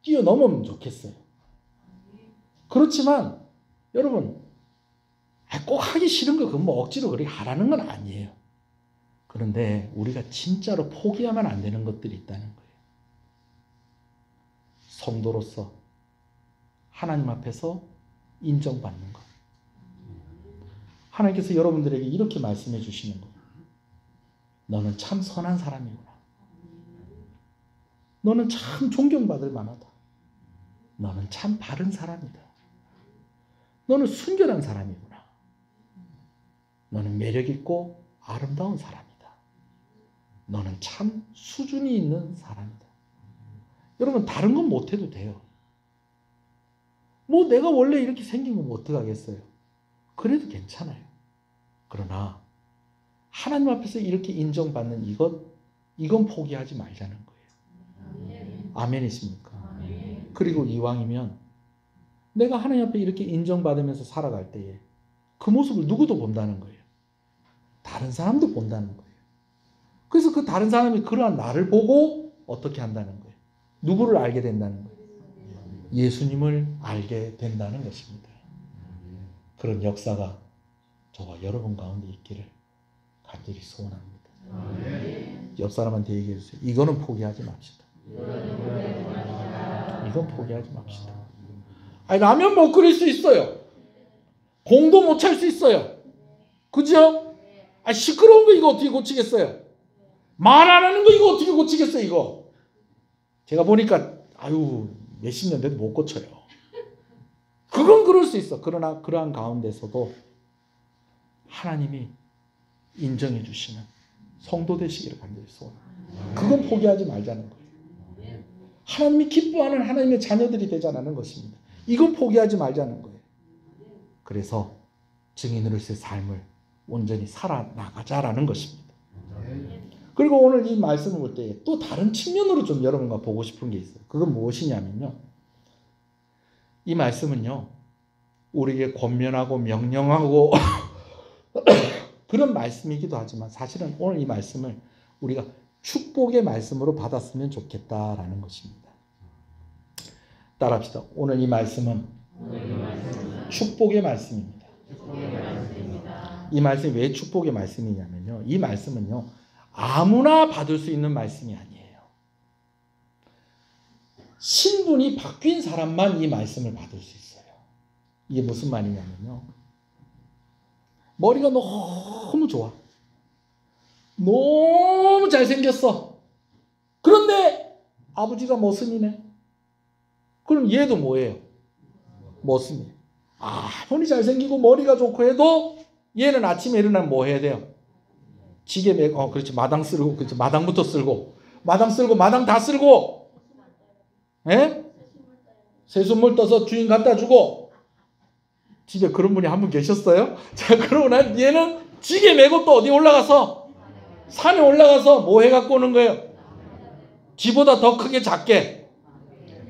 S2: 뛰어넘으면 좋겠어요. 그렇지만 여러분 꼭 하기 싫은 거 그건 뭐 억지로 그렇게 하라는 건 아니에요. 그런데 우리가 진짜로 포기하면 안 되는 것들이 있다는 거예요. 성도로서 하나님 앞에서 인정받는 것. 하나님께서 여러분들에게 이렇게 말씀해 주시는 거예요. 너는 참 선한 사람이구나. 너는 참 존경받을 만하다. 너는 참 바른 사람이다. 너는 순결한 사람이구나. 너는 매력있고 아름다운 사람이다. 너는 참 수준이 있는 사람이다. 여러분 다른 건 못해도 돼요. 뭐 내가 원래 이렇게 생긴 건 어떡하겠어요. 그래도 괜찮아요. 그러나 하나님 앞에서 이렇게 인정받는 이건 포기하지 말자는 거예요. 아멘이십니까? 그리고 이왕이면 내가 하나님 앞에 이렇게 인정받으면서 살아갈 때에 그 모습을 누구도 본다는 거예요. 다른 사람도 본다는 거예요. 그래서 그 다른 사람이 그러한 나를 보고 어떻게 한다는 거예요. 누구를 알게 된다는 거예요. 예수님을 알게 된다는 것입니다. 그런 역사가 저와 여러분 가운데 있기를 간절히 소원합니다. 옆 사람한테 얘기해 주세요. 이거는 포기하지 맙시다. 이건 포기하지 맙시다. 아니, 라면 못 끓일 수 있어요. 공도 못 찰 수 있어요. 그죠? 아니, 시끄러운 거 이거 어떻게 고치겠어요? 말 안 하는 거 이거 어떻게 고치겠어요, 이거? 제가 보니까 몇십 년 돼도 못 고쳐요. 그건 그럴 수 있어. 그러나 그러한 가운데서도 하나님이 인정해 주시는 성도 되시기를 간절히 소원합니다. 그건 포기하지 말자는 거예요. 하나님이 기뻐하는 하나님의 자녀들이 되자는 것입니다. 이건 포기하지 말자는 거예요. 그래서 증인으로서의 삶을 온전히 살아나가자라는 것입니다. 그리고 오늘 이 말씀을 볼 때 또 다른 측면으로 좀 여러분과 보고 싶은 게 있어요. 그건 무엇이냐면요. 이 말씀은요. 우리에게 권면하고 명령하고 그런 말씀이기도 하지만 사실은 오늘 이 말씀을 우리가 축복의 말씀으로 받았으면 좋겠다라는 것입니다. 따라합시다. 오늘 이 말씀은 축복의 말씀입니다. 이 말씀이 왜 축복의 말씀이냐면요. 이 말씀은요. 아무나 받을 수 있는 말씀이 아니에요. 신분이 바뀐 사람만 이 말씀을 받을 수 있어요. 이게 무슨 말이냐면요. 머리가 너무 좋아. 너무 잘생겼어. 그런데 아버지가 머슴이네. 그럼 얘도 뭐예요? 머슴이에요. 아무리 잘생기고 머리가 좋고 해도 얘는 아침에 일어나면 뭐 해야 돼요? 지게 매고, 그렇지. 마당 쓸고, 그렇지. 마당부터 쓸고. 마당 쓸고, 마당 다 쓸고. 예? 새순물 떠서 주인 갖다 주고. 집에 그런 분이 한 분 계셨어요? 자, 그러고 난 얘는 지게 매고 또 어디 올라가서, 산에 올라가서 뭐 해갖고 오는 거예요? 지보다 더 크게 작게.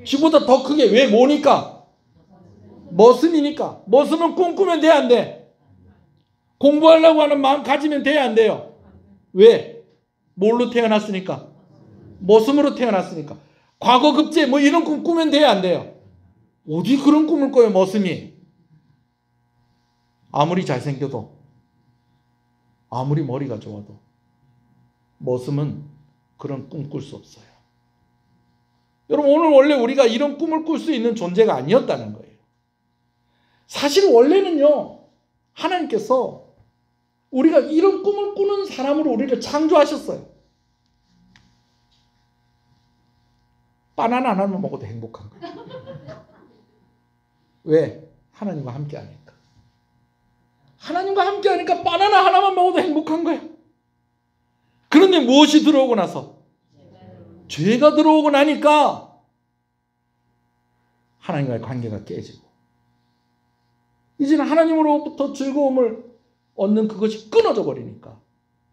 S2: 지보다 더 크게. 왜 뭐니까? 머슴이니까. 머슴은 꿈꾸면 돼, 안 돼? 공부하려고 하는 마음 가지면 돼야 안 돼요? 왜? 뭘로 태어났으니까? 머슴으로 태어났으니까. 과거 급제 뭐 이런 꿈 꾸면 돼야 안 돼요? 어디 그런 꿈을 꿔요, 머슴이. 아무리 잘생겨도, 아무리 머리가 좋아도 머슴은 그런 꿈 꿀 수 없어요. 여러분, 오늘 원래 우리가 이런 꿈을 꿀 수 있는 존재가 아니었다는 거예요. 사실 원래는요, 하나님께서 우리가 이런 꿈을 꾸는 사람으로 우리를 창조하셨어요. 바나나 하나만 먹어도 행복한 거예요. 왜? 하나님과 함께 하니까. 하나님과 함께 하니까 바나나 하나만 먹어도 행복한 거예요. 그런데 무엇이 들어오고 나서? 죄가 들어오고 나니까 하나님과의 관계가 깨지고, 이제는 하나님으로부터 즐거움을 얻는 그것이 끊어져 버리니까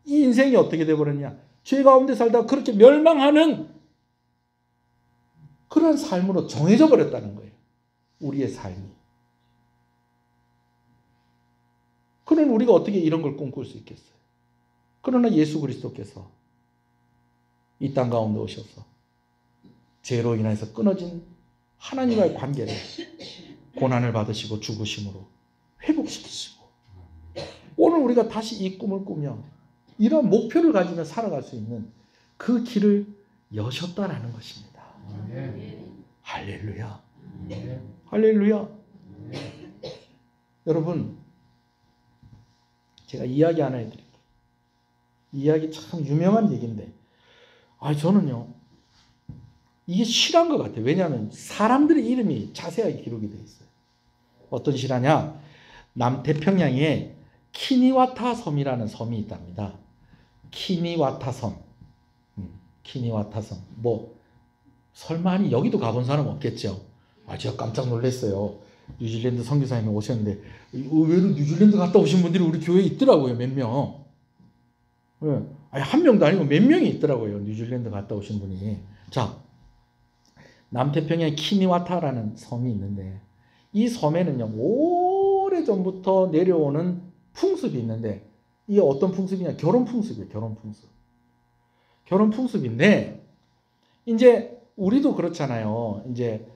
S2: 이 인생이 어떻게 되어버렸냐? 죄 가운데 살다가 그렇게 멸망하는 그런 삶으로 정해져 버렸다는 거예요. 우리의 삶이. 그럼 우리가 어떻게 이런 걸 꿈꿀 수 있겠어요? 그러나 예수 그리스도께서 이 땅 가운데 오셔서 죄로 인해서 끊어진 하나님과의 관계를 고난을 받으시고 죽으심으로 회복시키시고, 오늘 우리가 다시 이 꿈을 꾸며 이런 목표를 가지며 살아갈 수 있는 그 길을 여셨다라는 것입니다. 할렐루야. 할렐루야. 여러분, 제가 이야기 하나 해드릴게요. 이야기 참 유명한 얘기인데, 저는요, 이게 실화인 것 같아요. 왜냐하면 사람들의 이름이 자세하게 기록이 되어 있어요. 어떤 실화냐? 남태평양에 키니와타 섬이라는 섬이 있답니다. 키니와타 섬. 키니와타 섬. 설마 여기도 가본 사람 없겠죠? 제가 깜짝 놀랐어요. 뉴질랜드 선교사님이 오셨는데 의외로 뉴질랜드 갔다 오신 분들이 우리 교회에 있더라고요. 몇 명. 한 명도 아니고 몇 명이 있더라고요. 뉴질랜드 갔다 오신 분이. 자, 남태평양에 키니와타라는 섬이 있는데, 이 섬에는요, 오래전부터 내려오는 풍습이 있는데, 이게 어떤 풍습이냐? 결혼 풍습이에요. 결혼 풍습. 결혼 풍습인데, 이제 우리도 그렇잖아요. 이제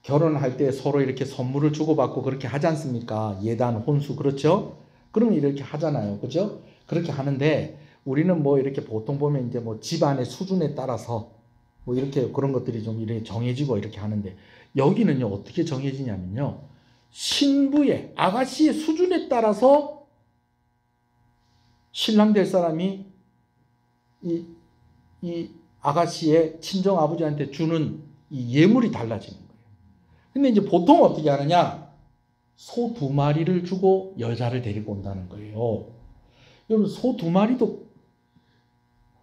S2: 결혼할 때 서로 이렇게 선물을 주고받고 그렇게 하지 않습니까? 예단, 혼수, 그렇죠? 그러면 이렇게 하잖아요. 그죠? 그렇게 하는데, 우리는 이렇게 보통 보면 이제 집안의 수준에 따라서 이렇게 그런 것들이 좀 이렇게 정해지고 이렇게 하는데, 여기는요, 어떻게 정해지냐면요, 신부의, 아가씨의 수준에 따라서 신랑 될 사람이 이 아가씨의 친정 아버지한테 주는 이 예물이 달라지는 거예요. 근데 이제 보통 어떻게 하느냐? 소 2마리를 주고 여자를 데리고 온다는 거예요. 여러분, 소 2마리도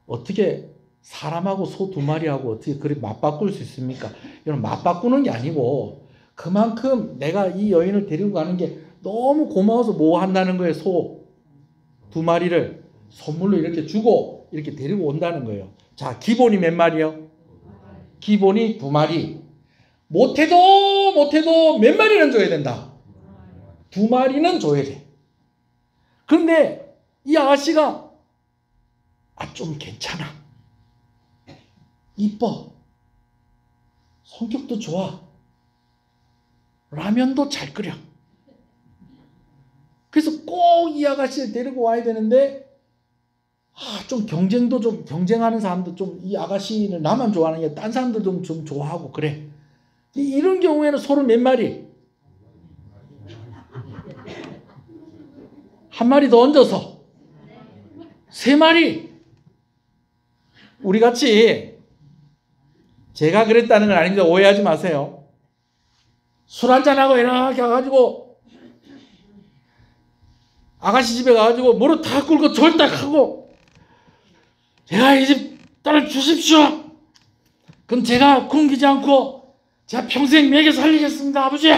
S2: 어떻게 사람하고 소 2마리하고 어떻게 그렇게 맞바꿀 수 있습니까? 여러분, 맞바꾸는 게 아니고 그만큼 내가 이 여인을 데리고 가는 게 너무 고마워서 뭐 한다는 거예요. 소 2마리를 선물로 이렇게 주고 이렇게 데리고 온다는 거예요. 자, 기본이 몇 마리요? 기본이 2마리. 못해도 몇 마리는 줘야 된다? 2마리는 줘야 돼. 그런데 이 아가씨가 좀 괜찮아, 이뻐, 성격도 좋아, 라면도 잘 끓여. 그래서 꼭 이 아가씨를 데리고 와야 되는데, 좀 경쟁하는 사람도 좀 이 아가씨를 나만 좋아하는 게 딴 사람들도 좀 좋아하고 그래. 이런 경우에는 서로 몇 마리? 1마리 더 얹어서 3마리. 우리 같이, 제가 그랬다는 건 아닙니다. 오해하지 마세요. 술 한잔하고 이렇게 가가지고 아가씨 집에 가가지고 무릎 다 꿇고 절딱하고, 제가 이 집 딸을 주십시오. 그럼 제가 굶기지 않고 제가 평생 먹여 살리겠습니다, 아버지.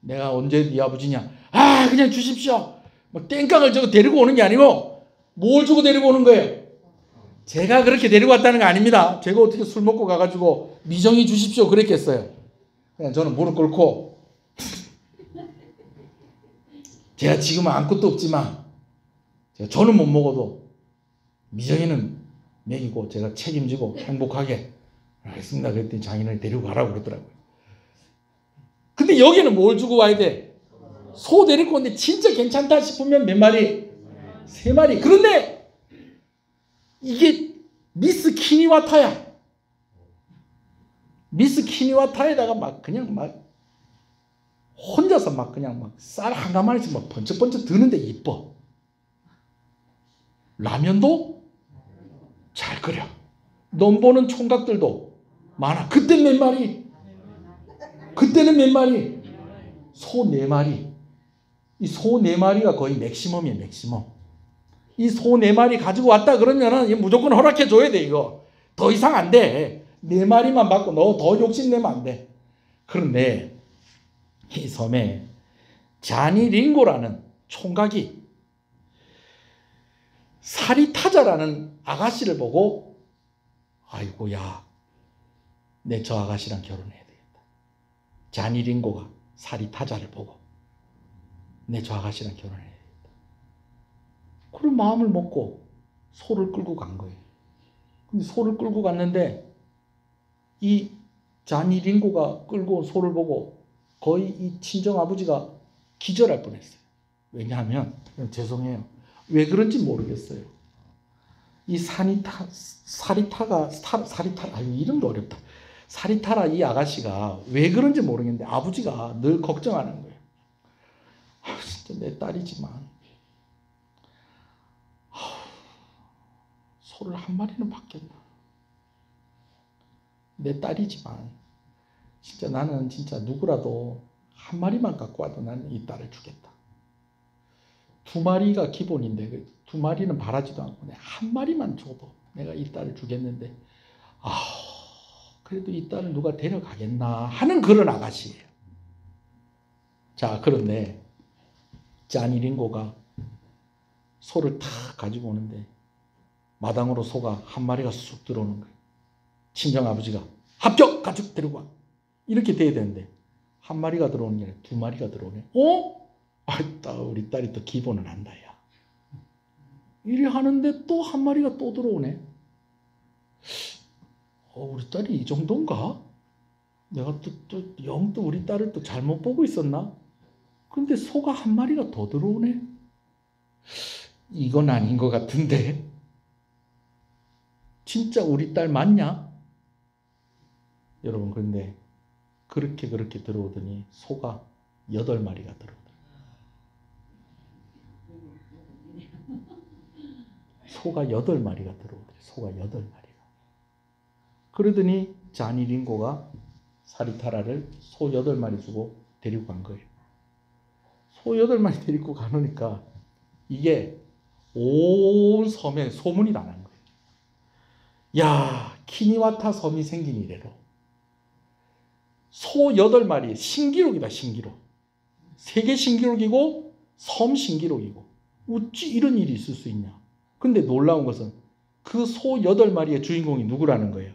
S2: 내가 언제 네 아버지냐? 그냥 주십시오. 땡깡을 저거 데리고 오는 게 아니고 뭘 주고 데리고 오는 거예요? 제가 그렇게 데리고 왔다는 거 아닙니다. 제가 어떻게 술 먹고 가가지고 미정이 주십시오 그랬겠어요? 그냥 저는 무릎 꿇고, 제가 지금은 아무것도 없지만 저는 못 먹어도 미정이는 먹이고 제가 책임지고 행복하게 하겠습니다. 그랬더니 장인을 데리고 가라고 그러더라고요. 근데 여기는 뭘 주고 와야 돼? 소 데리고 오는데 진짜 괜찮다 싶으면 몇 마리? 3마리. 그런데 이게 미스 키니와타야. 미스 키니와타에다가 막 그냥 막 혼자서 막 그냥 막 쌀 한 가마니씩 막 번쩍번쩍 드는데 이뻐. 라면도 잘 끓여. 넘보는 총각들도 많아. 그때 몇 마리? 그때는 몇 마리? 소 4마리. 이 소 4마리가 거의 맥시멈이에요. 맥시멈. 이 소 4마리 가지고 왔다 그러면은 무조건 허락해 줘야 돼. 이거 더 이상 안 돼. 4마리만 받고 너 더 욕심내면 안 돼. 그런데 이 섬에 자니 링고라는 총각이 사리타자라는 아가씨를 보고 아이고야, 내 저 아가씨랑 결혼해야 되겠다. 자니 링고가 사리타자를 보고 내 저 아가씨랑 결혼해야 되겠다. 그런 마음을 먹고 소를 끌고 간 거예요. 근데 소를 끌고 갔는데 이 자니 링고가 끌고 온 소를 보고 거의 이 친정 아버지가 기절할 뻔했어요. 왜냐하면 죄송해요. 왜 그런지 모르겠어요. 이 사리타라 이름도 어렵다. 사리타라 이 아가씨가 왜 그런지 모르겠는데 아버지가 늘 걱정하는 거예요. 진짜 내 딸이지만 소를 한 마리는 받겠나. 내 딸이지만 진짜 나는 진짜 누구라도 한 마리만 갖고 와도 나는 이 딸을 주겠다. 2마리가 기본인데 2마리는 바라지도 않고 내가 한 마리만 줘도 내가 이 딸을 주겠는데 그래도 이 딸을 누가 데려가겠나 하는 그런 아가씨예요. 자, 그런데 자니 링고가 소를 탁 가지고 오는데 마당으로 소가 한 마리가 쑥 들어오는 거예요. 친정 아버지가 합격! 가족 데리고 와. 이렇게 돼야 되는데 한 마리가 들어오는 게 아니라 2마리가 들어오네. 우리 딸이 또 기본은 한다, 야. 이리 하는데 또 한 마리가 또 들어오네. 우리 딸이 이 정도인가? 내가 영 또 우리 딸을 또 잘못 보고 있었나? 근데 소가 한 마리가 더 들어오네. 이건 아닌 것 같은데. 진짜 우리 딸 맞냐? 여러분, 그런데 그렇게 들어오더니 소가 8마리가 들어오더라. 소가 8마리가 들어오더라. 소가 8마리가. 그러더니 자니 링고가 사리타라를 소 8마리 주고 데리고 간 거예요. 소 8마리 데리고 가놓으니까 이게 온 섬에 소문이 다 난 거예요. 야, 키니와타 섬이 생긴 이래로 소 8마리, 신기록이다, 신기록. 세계 신기록이고 섬 신기록이고 어찌 이런 일이 있을 수 있냐. 근데 놀라운 것은 그 소 8마리의 주인공이 누구라는 거예요?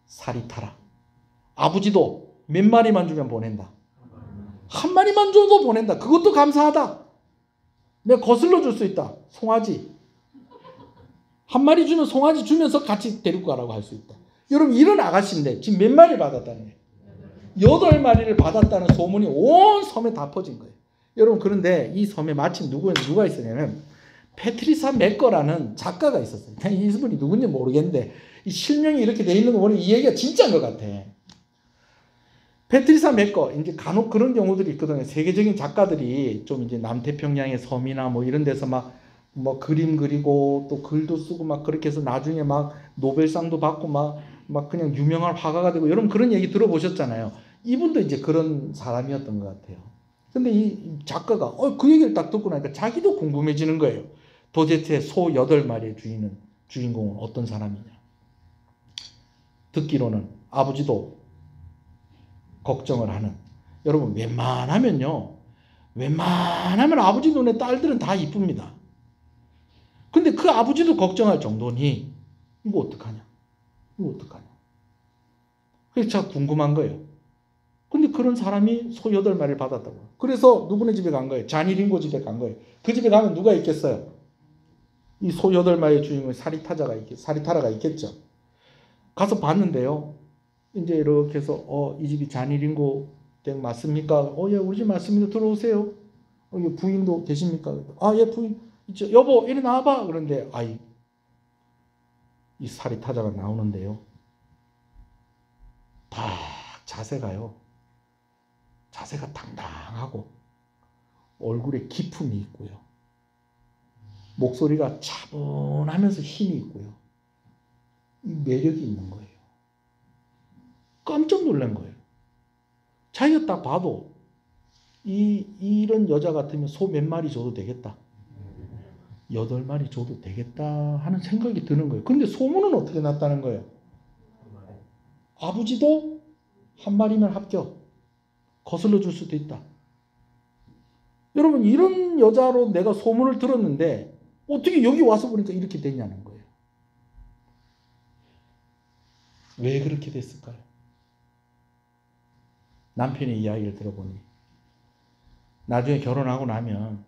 S2: 사리타라. 아버지도 몇 마리만 주면 보낸다. 한 마리만 줘도 보낸다. 그것도 감사하다. 내가 거슬러 줄 수 있다. 송아지. 한 마리 주면 송아지 주면서 같이 데리고 가라고 할 수 있다. 여러분, 이런 아가씨인데 지금 몇 마리를 받았다는 거예요? 8마리를 받았다는 소문이 온 섬에 다 퍼진 거예요. 여러분, 그런데 이 섬에 마침 누가 있었냐면 패트리사 맥거라는 작가가 있었어요. 이분이 누군지 모르겠는데 이 실명이 이렇게 돼 있는 거 보니 이 얘기가 진짜인 것 같아. 패트리사 맥거, 이제 간혹 그런 경우들이 있거든요. 세계적인 작가들이 좀 이제 남태평양의 섬이나 뭐 이런 데서 뭐 그림 그리고 또 글도 쓰고 막 그렇게 해서 나중에 막 노벨상도 받고 막 그냥 유명한 화가가 되고, 여러분 그런 얘기 들어보셨잖아요. 이분도 이제 그런 사람이었던 것 같아요. 근데 이 작가가 그 얘기를 딱 듣고 나니까 자기도 궁금해지는 거예요. 도대체 소 8마리의 주인공은 어떤 사람이냐. 듣기로는 아버지도 걱정을 하는. 여러분, 웬만하면 아버지 눈에 딸들은 다 이쁩니다. 근데 그 아버지도 걱정할 정도니 이거 어떡하냐. 그래서 제가 궁금한 거예요. 근데 그런 사람이 소 8마리를 받았다고. 그래서 누구네 집에 간 거예요? 자니 링고 집에 간 거예요. 그 집에 가면 누가 있겠어요? 이 소 8마리의 주인공 사리타라가 있겠죠. 가서 봤는데요. 이제 이렇게 해서 이 집이 자니 링고 댁 맞습니까? 예, 우리 집 맞습니다. 들어오세요. 예, 부인도 계십니까? 아, 예, 부인. 여보, 이리 나와봐. 그런데, 아이, 이 살이 타자가 나오는데요. 딱 자세가요. 자세가 당당하고, 얼굴에 기품이 있고요. 목소리가 차분하면서 힘이 있고요. 매력이 있는 거예요. 깜짝 놀란 거예요. 자기가 딱 봐도 이런 여자 같으면 소 몇 마리 줘도 되겠다. 8마리 줘도 되겠다 하는 생각이 드는 거예요. 그런데 소문은 어떻게 났다는 거예요? 아버지도 한 마리면 합격. 거슬러 줄 수도 있다. 여러분, 이런 여자로 내가 소문을 들었는데 어떻게 여기 와서 보니까 이렇게 됐냐는 거예요. 왜 그렇게 됐을까요? 남편의 이야기를 들어보니 나중에 결혼하고 나면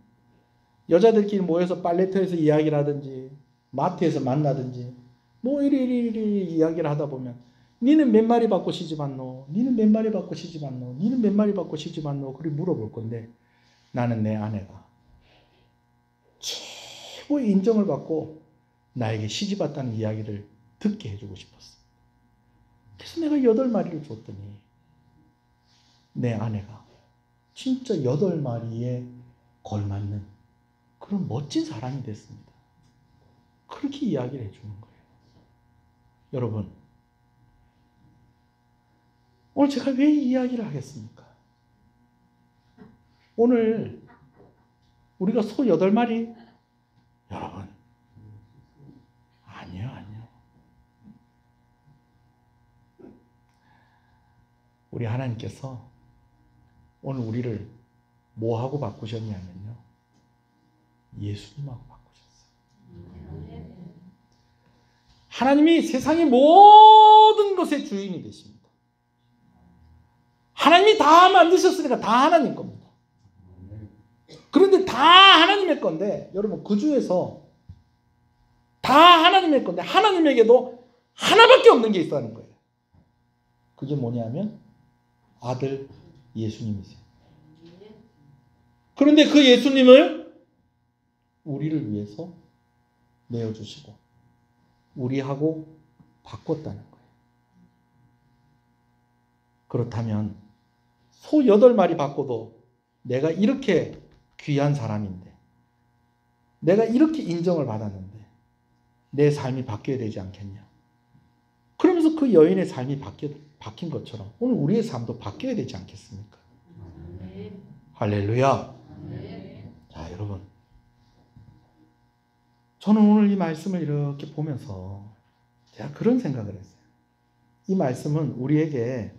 S2: 여자들끼리 모여서 빨래터에서 이야기를 하든지 마트에서 만나든지 뭐 이리 이야기를 하다 보면 니는 몇 마리 받고 시집 왔노? 니는 몇 마리 받고 시집 왔노? 니는 몇 마리 받고 시집 왔노? 그렇게 물어볼 건데 나는 내 아내가 최고의 인정을 받고 나에게 시집 왔다는 이야기를 듣게 해주고 싶었어. 그래서 내가 8마리를 줬더니 내 아내가 진짜 8마리에 걸맞는 그런 멋진 사람이 됐습니다. 그렇게 이야기를 해주는 거예요. 여러분, 오늘 제가 왜 이 이야기를 하겠습니까? 오늘 우리가 소 8마리? 여러분, 아니요. 우리 하나님께서 오늘 우리를 뭐하고 바꾸셨냐면요. 예수님하고 바꾸셨어요. 하나님이 세상의 모든 것의 주인이 되십니다. 하나님이 다 만드셨으니까 다 하나님 겁니다. 그런데 다 하나님의 건데 여러분, 그 중에서 다 하나님의 건데 하나님에게도 하나밖에 없는 게 있다는 거예요. 그게 뭐냐면 아들 예수님이세요. 그런데 그 예수님을 우리를 위해서 내어주시고 우리하고 바꿨다는 거예요. 그렇다면 소 8마리 바꿔도 내가 이렇게 귀한 사람인데 내가 이렇게 인정을 받았는데 내 삶이 바뀌어야 되지 않겠냐. 그러면서 그 여인의 삶이 바뀐 것처럼 오늘 우리의 삶도 바뀌어야 되지 않겠습니까? 할렐루야. 자, 여러분, 저는 오늘 이 말씀을 이렇게 보면서 제가 그런 생각을 했어요. 이 말씀은 우리에게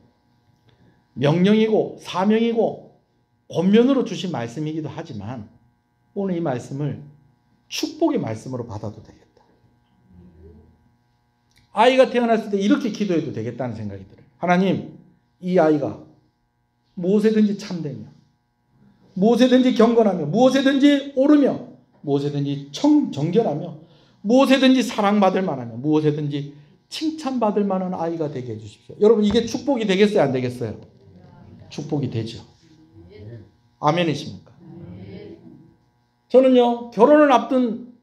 S2: 명령이고 사명이고 권면으로 주신 말씀이기도 하지만 오늘 이 말씀을 축복의 말씀으로 받아도 되겠다. 아이가 태어났을 때 이렇게 기도해도 되겠다는 생각이 들어요. 하나님, 이 아이가 무엇에든지 참되며 무엇에든지 경건하며 무엇에든지 옳으며 무엇에든지 정결하며 무엇에든지 사랑받을 만하며 무엇에든지 칭찬받을 만한 아이가 되게 해주십시오. 여러분, 이게 축복이 되겠어요? 안 되겠어요? 축복이 되죠. 아멘이십니까? 저는요, 결혼을 앞둔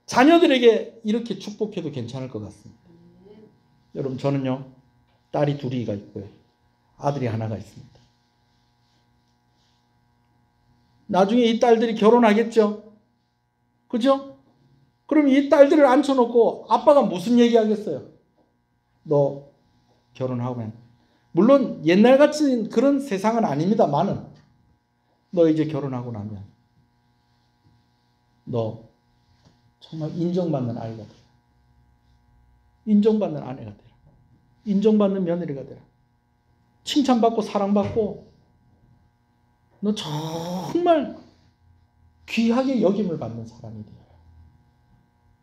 S2: 자녀들에게 이렇게 축복해도 괜찮을 것 같습니다. 여러분, 저는요, 딸이 2이가 있고요, 아들이 1가 있습니다. 나중에 이 딸들이 결혼하겠죠? 그죠? 그럼 이 딸들을 앉혀놓고 아빠가 무슨 얘기 하겠어요? 너 결혼하면, 물론 옛날같이 그런 세상은 아닙니다만은, 너 이제 결혼하고 나면 너 정말 인정받는 아이가 되라. 인정받는 아내가 되라. 인정받는 며느리가 되라. 칭찬받고 사랑받고 너 정말 귀하게 여김을 받는 사람이 되라.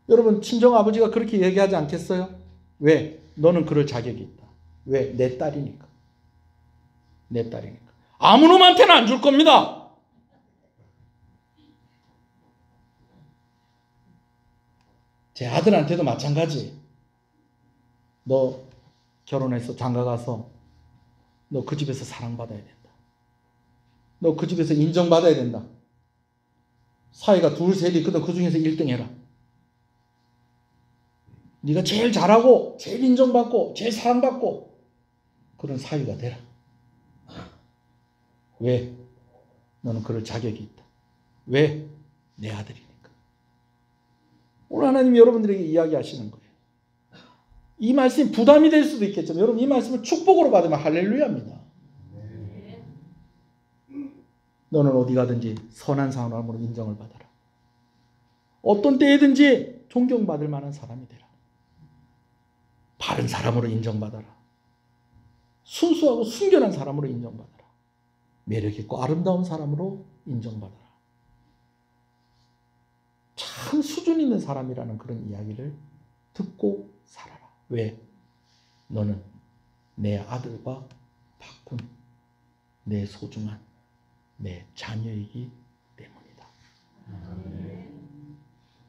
S2: 여러분, 친정아버지가 그렇게 얘기하지 않겠어요? 왜? 너는 그럴 자격이 있다. 왜? 내 딸이니까. 내 딸이니까. 아무 놈한테는 안 줄 겁니다. 제 아들한테도 마찬가지. 너 결혼해서 장가 가서 너 그 집에서 사랑받아야 된다. 너 그 집에서 인정받아야 된다. 사이가 둘, 셋이 있거든. 그 중에서 1등 해라. 네가 제일 잘하고 제일 인정받고 제일 사랑받고 그런 사위가 되라. 왜? 너는 그럴 자격이 있다. 왜? 내 아들이니까. 오늘 하나님이 여러분들에게 이야기하시는 거예요. 이 말씀이 부담이 될 수도 있겠지만 여러분 이 말씀을 축복으로 받으면 할렐루야입니다. 너는 어디 가든지 선한 사람으로 인정을 받아라. 어떤 때에든지 존경받을 만한 사람이 되라. 바른 사람으로 인정받아라. 순수하고 순결한 사람으로 인정받아라. 매력있고 아름다운 사람으로 인정받아라. 참 수준 있는 사람이라는 그런 이야기를 듣고 살아라. 왜? 너는 내 아들과 바꾼 내 소중한 내 자녀이기 때문이다.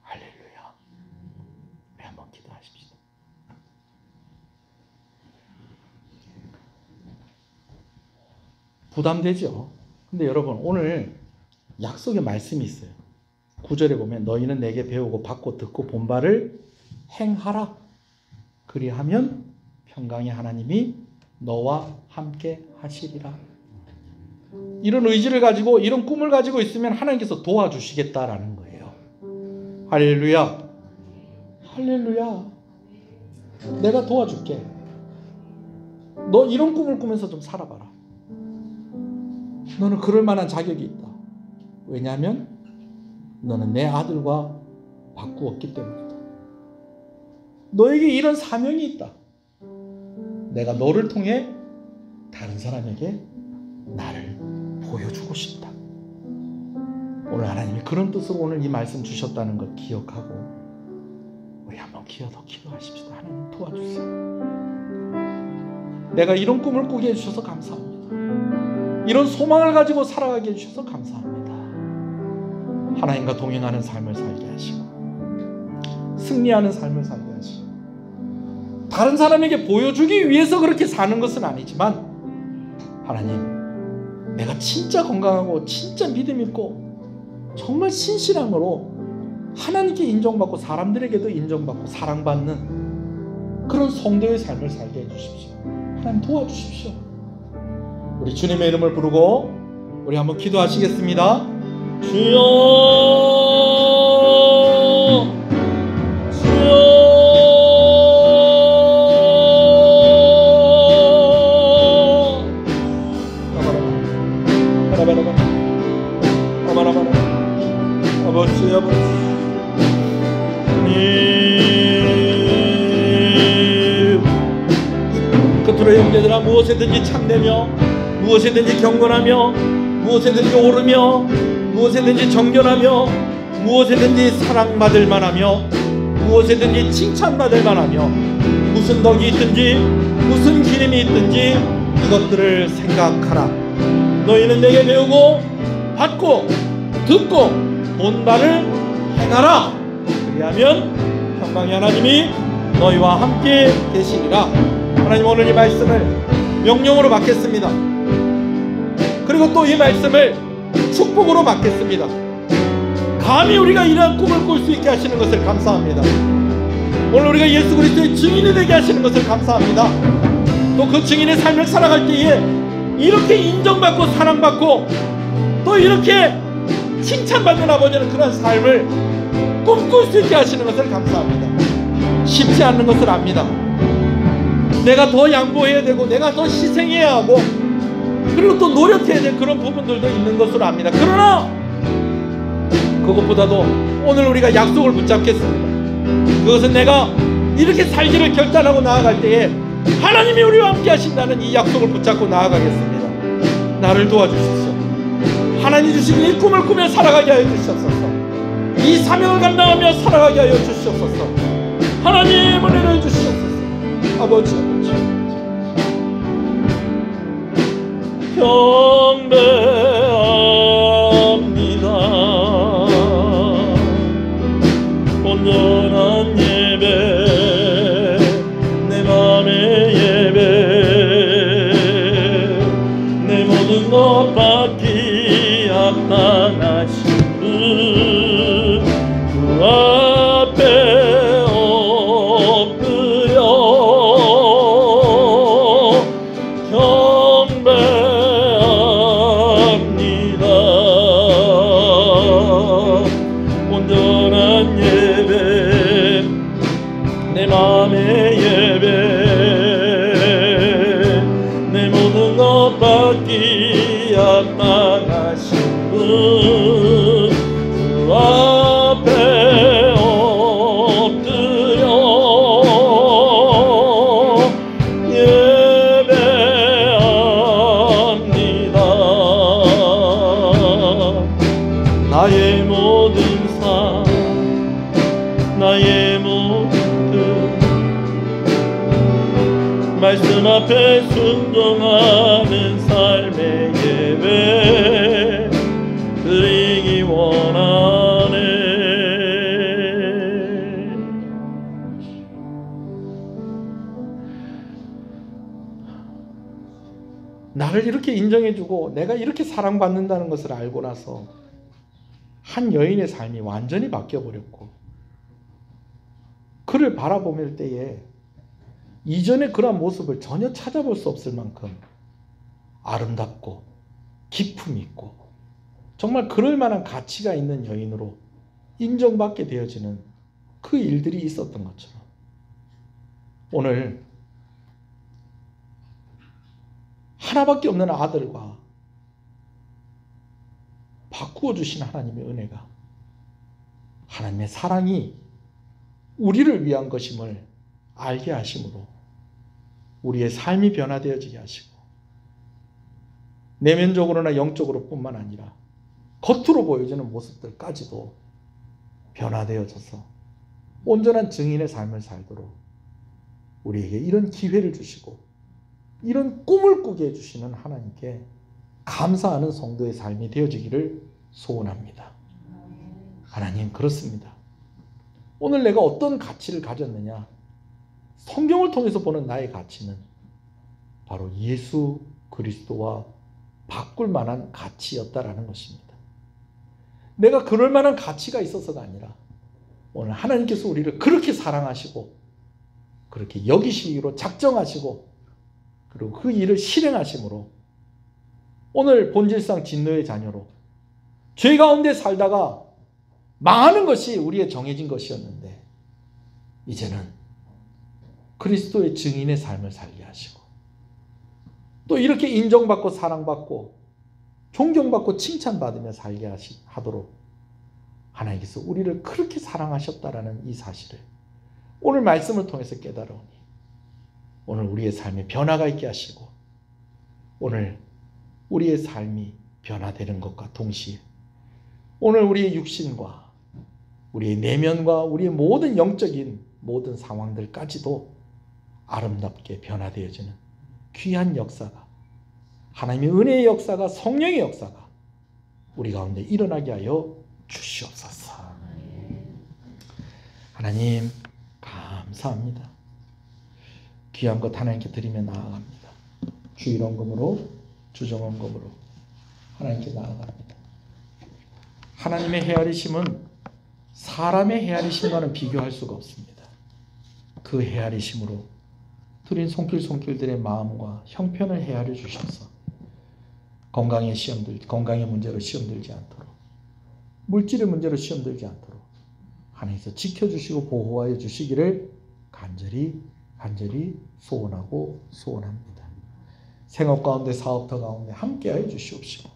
S2: 할렐루야. 우리 한번 기도하십시다. 부담되죠? 근데 여러분 오늘 약속의 말씀이 있어요. 9절에 보면 너희는 내게 배우고 받고 듣고 본 바를 행하라. 그리하면 평강의 하나님이 너와 함께 하시리라. 이런 의지를 가지고 이런 꿈을 가지고 있으면 하나님께서 도와주시겠다라는 거예요. 할렐루야. 할렐루야. 내가 도와줄게. 너 이런 꿈을 꾸면서 좀 살아봐라. 너는 그럴 만한 자격이 있다. 왜냐하면 너는 내 아들과 바꾸었기 때문이다. 너에게 이런 사명이 있다. 내가 너를 통해 다른 사람에게 나를 보여주고 싶다. 오늘 하나님이 그런 뜻으로 오늘 이 말씀 주셨다는 걸 기억하고 우리 한번 더 기도하십시다. 하나님 도와주세요. 내가 이런 꿈을 꾸게 해주셔서 감사합니다. 이런 소망을 가지고 살아가게 해주셔서 감사합니다. 하나님과 동행하는 삶을 살게 하시고 승리하는 삶을 살게 하시고 다른 사람에게 보여주기 위해서 그렇게 사는 것은 아니지만 하나님 내가 진짜 건강하고 진짜 믿음 있고 정말 신실함으로 하나님께 인정받고 사람들에게도 인정받고 사랑받는 그런 성도의 삶을 살게 해주십시오. 하나님 도와주십시오. 우리 주님의 이름을 부르고 우리 한번 기도하시겠습니다.
S1: 주여 주여 아버지 끝으로 형제들아 무엇에든지 참되며 무엇에든지 경건하며 무엇에든지 오르며 무엇에든지 정결하며 무엇에든지 사랑받을 만하며 무엇에든지 칭찬받을 만하며 무슨 덕이 있든지 무슨 기름이 있든지 이것들을 생각하라. 너희는 내게 배우고 받고 듣고 본 바를 행하라. 그리하면 평강의 하나님이 너희와 함께 계시리라. 하나님 오늘 이 말씀을 명령으로 받겠습니다. 그리고 또 이 말씀을 축복으로 받겠습니다. 감히 우리가 이러한 꿈을 꿀 수 있게 하시는 것을 감사합니다. 오늘 우리가 예수 그리스도의 증인이 되게 하시는 것을 감사합니다. 또 그 증인의 삶을 살아갈 때에 이렇게 인정받고 사랑받고 또 이렇게 칭찬받는 아버지는 그런 삶을 꿈꿀 수 있게 하시는 것을 감사합니다. 쉽지 않는 것을 압니다. 내가 더 양보해야 되고 내가 더 희생해야 하고 그리고 또 노력해야 될 그런 부분들도 있는 것으로 압니다. 그러나 그것보다도 오늘 우리가 약속을 붙잡겠습니다. 그것은 내가 이렇게 살기를 결단하고 나아갈 때에 하나님이 우리와 함께 하신다는 이 약속을 붙잡고 나아가겠습니다. 나를 도와주십시오. 하나님 주신 이 꿈을 꾸며 살아가게 하여 주시옵소서. 이 사명을 감당하며 살아가게 하여 주시옵소서. 하나님 은혜를 주시옵소서. 아버지 경배합니다. 온전한 예배 내 맘의 예배 내 마음의 예배, 내 모든 것 받기 합당하신 분, 주 앞에 엎드려 예배합니다. 나의 모든 삶, 나의 모든 말씀 앞에 순종하는 삶의 예배 드리기 원하네. 나를 이렇게 인정해주고 내가 이렇게 사랑받는다는 것을 알고 나서 한 여인의 삶이 완전히 바뀌어버렸고, 그를 바라보실 때에 이전의 그런 모습을 전혀 찾아볼 수 없을 만큼 아름답고 기품 있고 정말 그럴 만한 가치가 있는 여인으로 인정받게 되어지는 그 일들이 있었던 것처럼, 오늘 하나밖에 없는 아들과 바꾸어 주신 하나님의 은혜가, 하나님의 사랑이 우리를 위한 것임을 알게 하심으로 우리의 삶이 변화되어지게 하시고, 내면적으로나 영적으로 뿐만 아니라 겉으로 보여지는 모습들까지도 변화되어져서 온전한 증인의 삶을 살도록 우리에게 이런 기회를 주시고 이런 꿈을 꾸게 해주시는 하나님께 감사하는 성도의 삶이 되어지기를 소원합니다. 하나님, 그렇습니다. 오늘 내가 어떤 가치를 가졌느냐? 성경을 통해서 보는 나의 가치는 바로 예수 그리스도와 바꿀 만한 가치였다라는 것입니다. 내가 그럴 만한 가치가 있어서가 아니라 오늘 하나님께서 우리를 그렇게 사랑하시고 그렇게 여기시기로 작정하시고 그리고 그 일을 실행하심으로 오늘 본질상 진노의 자녀로 죄 가운데 살다가 망하는 것이 우리의 정해진 것이었는데, 이제는 그리스도의 증인의 삶을 살게 하시고 또 이렇게 인정받고 사랑받고 존경받고 칭찬받으며 살게 하도록 하나님께서 우리를 그렇게 사랑하셨다라는 이 사실을 오늘 말씀을 통해서 깨달으니 오늘 우리의 삶에 변화가 있게 하시고 오늘 우리의 삶이 변화되는 것과 동시에 오늘 우리의 육신과 우리의 내면과 우리의 모든 영적인 모든 상황들까지도 아름답게 변화되어지는 귀한 역사가, 하나님의 은혜의 역사가, 성령의 역사가 우리 가운데 일어나게 하여 주시옵소서. 하나님 감사합니다. 귀한 것 하나님께 드리며 나아갑니다. 주일원금으로 주정원금으로 하나님께 나아갑니다. 하나님의 헤아리심은 사람의 헤아리심과는 비교할 수가 없습니다. 그 헤아리심으로 드린 손길들의 마음과 형편을 헤아려 주셔서 건강의 문제로 시험 들지 않도록, 물질의 문제로 시험 들지 않도록 하나님께서 지켜주시고 보호하여 주시기를 간절히 소원합니다. 생업 가운데 사업터 가운데 함께하여 주시옵시고,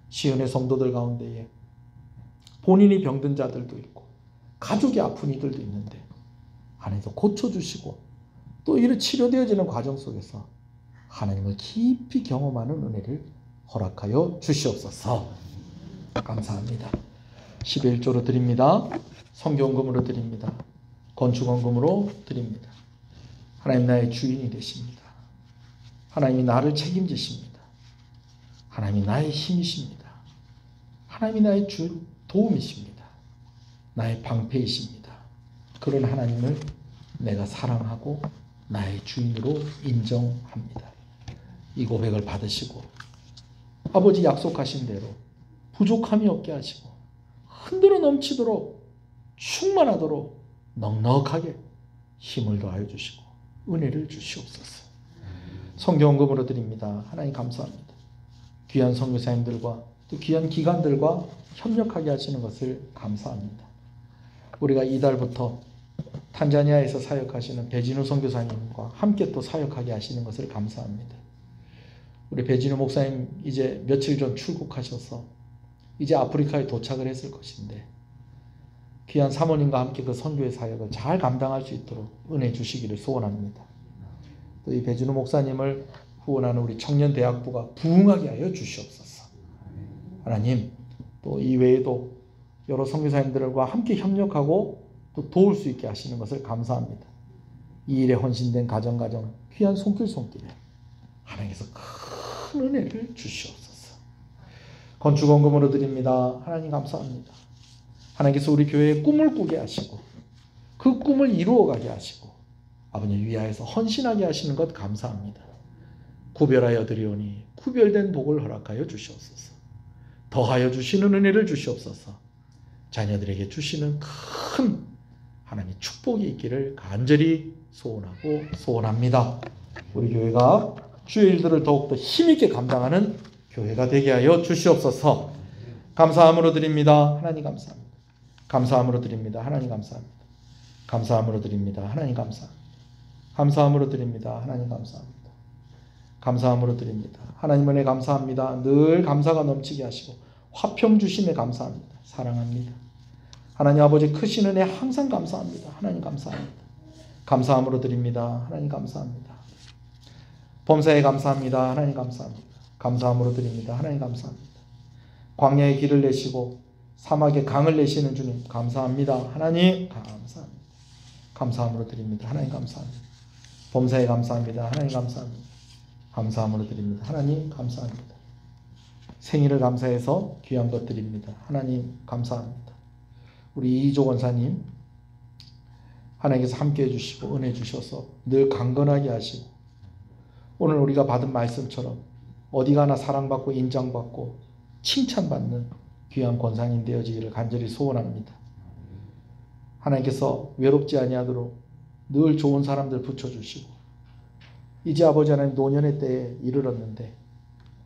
S1: 시은의 성도들 가운데에 본인이 병든 자들도 있고 가족이 아픈 이들도 있는데 하나님께서 고쳐주시고 또 이를 치료되어지는 과정 속에서 하나님을 깊이 경험하는 은혜를 허락하여 주시옵소서. 감사합니다. 11조로 드립니다. 성경금으로 드립니다. 건축원금으로 드립니다. 하나님 나의 주인이 되십니다. 하나님이 나를 책임지십니다. 하나님이 나의 힘이십니다. 하나님이 나의 도움이십니다. 나의 방패이십니다. 그런 하나님을 내가 사랑하고 나의 주인으로 인정합니다. 이 고백을 받으시고 아버지 약속하신 대로 부족함이 없게 하시고 흔들어 넘치도록 충만하도록 넉넉하게 힘을 더하여 주시고 은혜를 주시옵소서. 성경금으로 드립니다. 하나님 감사합니다. 귀한 선교사님들과 또 귀한 기관들과 협력하게 하시는 것을 감사합니다. 우리가 이달부터
S2: 탄자니아에서 사역하시는 배진우 선교사님과 함께 또 사역하게 하시는 것을 감사합니다. 우리 배진우 목사님 이제 며칠 전 출국하셔서 이제 아프리카에 도착을 했을 것인데 귀한 사모님과 함께 그 선교의 사역을 잘 감당할 수 있도록 은혜 주시기를 소원합니다. 또 이 배진우 목사님을 후원하는 우리 청년대학부가 부흥하게 하여 주시옵소서. 하나님, 또 이 외에도 여러 선교사님들과 함께 협력하고 또 도울 수 있게 하시는 것을 감사합니다. 이 일에 헌신된 가정 귀한 손길에 하나님께서 큰 은혜를 주시옵소서. 건축원금으로 드립니다. 하나님 감사합니다. 하나님께서 우리 교회에 꿈을 꾸게 하시고 그 꿈을 이루어가게 하시고 아버님 위하여서 헌신하게 하시는 것 감사합니다. 구별하여 드리오니 구별된 복을 허락하여 주시옵소서. 더하여 주시는 은혜를 주시옵소서. 자녀들에게 주시는 큰 하나님의 축복이 있기를 간절히 소원하고 소원합니다. 우리 교회가 주의 일들을 더욱더 힘있게 감당하는 교회가 되게 하여 주시옵소서. 감사함으로 드립니다. 하나님 감사합니다. 감사함으로 드립니다. 하나님 감사합니다. 감사함으로 드립니다. 하나님 감사합니다. 감사함으로 드립니다. 하나님 감사합니다. 감사함으로 드립니다. 하나님 은혜 감사합니다. 늘 감사가 넘치게 하시고 화평 주심에 감사합니다. 사랑합니다. 하나님 아버지 크신 은혜 항상 감사합니다. 하나님 감사합니다. 감사함으로 드립니다. 하나님 감사합니다. 범사에 감사합니다. 하나님 감사합니다. 감사함으로 드립니다. 하나님 감사합니다. 광야에 길을 내시고 사막에 강을 내시는 주님 감사합니다. 하나님 감사합니다. 감사함으로 드립니다. 하나님 감사합니다. 범사에 감사합니다. 하나님 감사합니다. 감사함으로 드립니다. 하나님 감사합니다. 생일을 감사해서 귀한 것 드립니다. 하나님 감사합니다. 우리 이조 권사님 하나님께서 함께해 주시고 은혜 주셔서 늘 강건하게 하시고 오늘 우리가 받은 말씀처럼 어디 가나 사랑받고 인정받고 칭찬받는 귀한 권사님 되어지기를 간절히 소원합니다. 하나님께서 외롭지 아니하도록 늘 좋은 사람들 붙여주시고 이제 아버지 하나님 노년의 때에 이르렀는데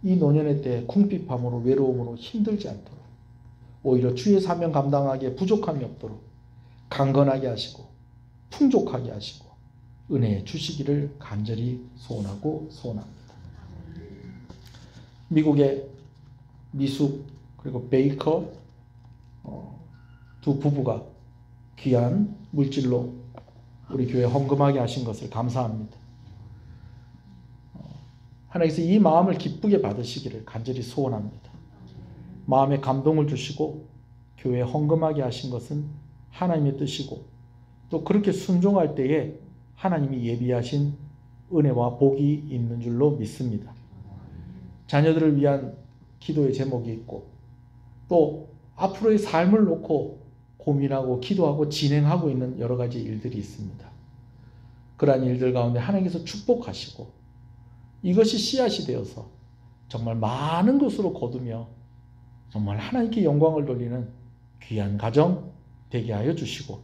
S2: 이 노년의 때에 궁핍함으로 외로움으로 힘들지 않도록 오히려 주의 사명 감당하기에 부족함이 없도록 강건하게 하시고 풍족하게 하시고 은혜 주시기를 간절히 소원하고 소원합니다. 미국의 미숙 그리고 베이커 두 부부가 귀한 물질로 우리 교회 헌금하게 하신 것을 감사합니다. 하나님께서 이 마음을 기쁘게 받으시기를 간절히 소원합니다. 마음에 감동을 주시고 교회에 헌금하게 하신 것은 하나님의 뜻이고 또 그렇게 순종할 때에 하나님이 예비하신 은혜와 복이 있는 줄로 믿습니다. 자녀들을 위한 기도의 제목이 있고 또 앞으로의 삶을 놓고 고민하고 기도하고 진행하고 있는 여러 가지 일들이 있습니다. 그러한 일들 가운데 하나님께서 축복하시고 이것이 씨앗이 되어서 정말 많은 것으로 거두며 정말 하나님께 영광을 돌리는 귀한 가정 되게 하여 주시고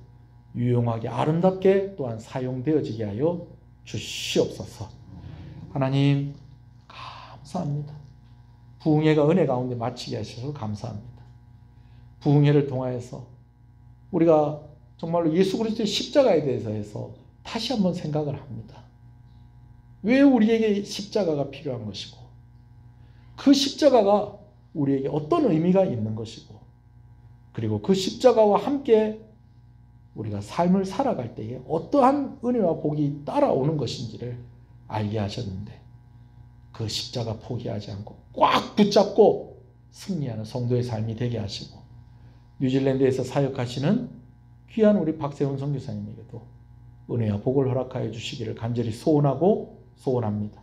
S2: 유용하게 아름답게 또한 사용되어지게 하여 주시옵소서. 하나님 감사합니다. 부흥회가 은혜 가운데 마치게 하셔서 감사합니다. 부흥회를 통하여서 우리가 정말로 예수 그리스도의 십자가에 대해서 해서 다시 한번 생각을 합니다. 왜 우리에게 십자가가 필요한 것이고 그 십자가가 우리에게 어떤 의미가 있는 것이고 그리고 그 십자가와 함께 우리가 삶을 살아갈 때에 어떠한 은혜와 복이 따라오는 것인지를 알게 하셨는데 그 십자가 포기하지 않고 꽉 붙잡고 승리하는 성도의 삶이 되게 하시고 뉴질랜드에서 사역하시는 귀한 우리 박세훈 선교사님에게도 은혜와 복을 허락하여 주시기를 간절히 소원하고 소원합니다.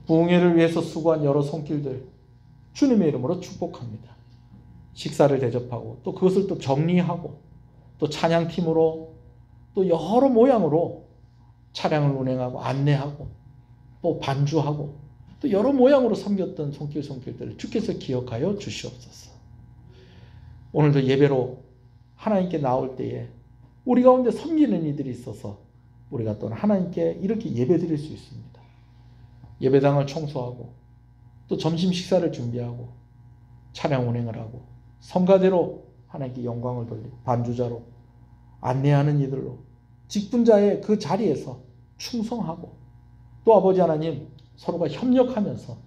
S2: 부흥회를 위해서 수고한 여러 손길들 주님의 이름으로 축복합니다. 식사를 대접하고 또 그것을 또 정리하고 또 찬양팀으로 또 여러 모양으로 차량을 운행하고 안내하고 또 반주하고 또 여러 모양으로 섬겼던 손길들을 주께서 기억하여 주시옵소서. 오늘도 예배로 하나님께 나올 때에 우리 가운데 섬기는 이들이 있어서 우리가 또 하나님께 이렇게 예배 드릴 수 있습니다. 예배당을 청소하고 또 점심 식사를 준비하고 차량 운행을 하고 성가대로 하나님께 영광을 돌리고 반주자로 안내하는 이들로
S1: 직분자의 그 자리에서 충성하고 또 아버지 하나님 서로가 협력하면서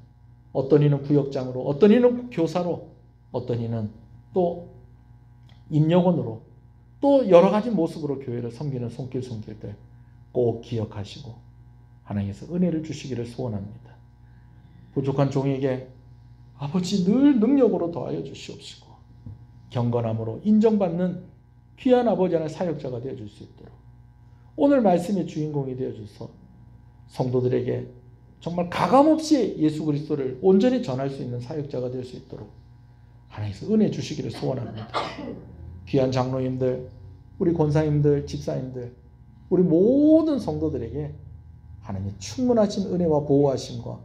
S1: 어떤 이는 구역장으로, 어떤 이는 교사로, 어떤 이는 또 임역원으로 또 여러 가지 모습으로 교회를 섬기는 손길들 꼭 기억하시고 하나님께서 은혜를 주시기를 소원합니다. 부족한 종에게 아버지 늘 능력으로 더하여 주시옵시고 경건함으로 인정받는 귀한 아버지 하나님의 사역자가 되어줄 수 있도록 오늘 말씀의 주인공이 되어줘서 성도들에게 정말 가감없이 예수 그리스도를 온전히 전할 수 있는 사역자가 될 수 있도록 하나님께서 은혜 주시기를 소원합니다. 귀한 장로님들, 우리 권사님들, 집사님들, 우리 모든 성도들에게 하나님의 충분하신 은혜와 보호하심과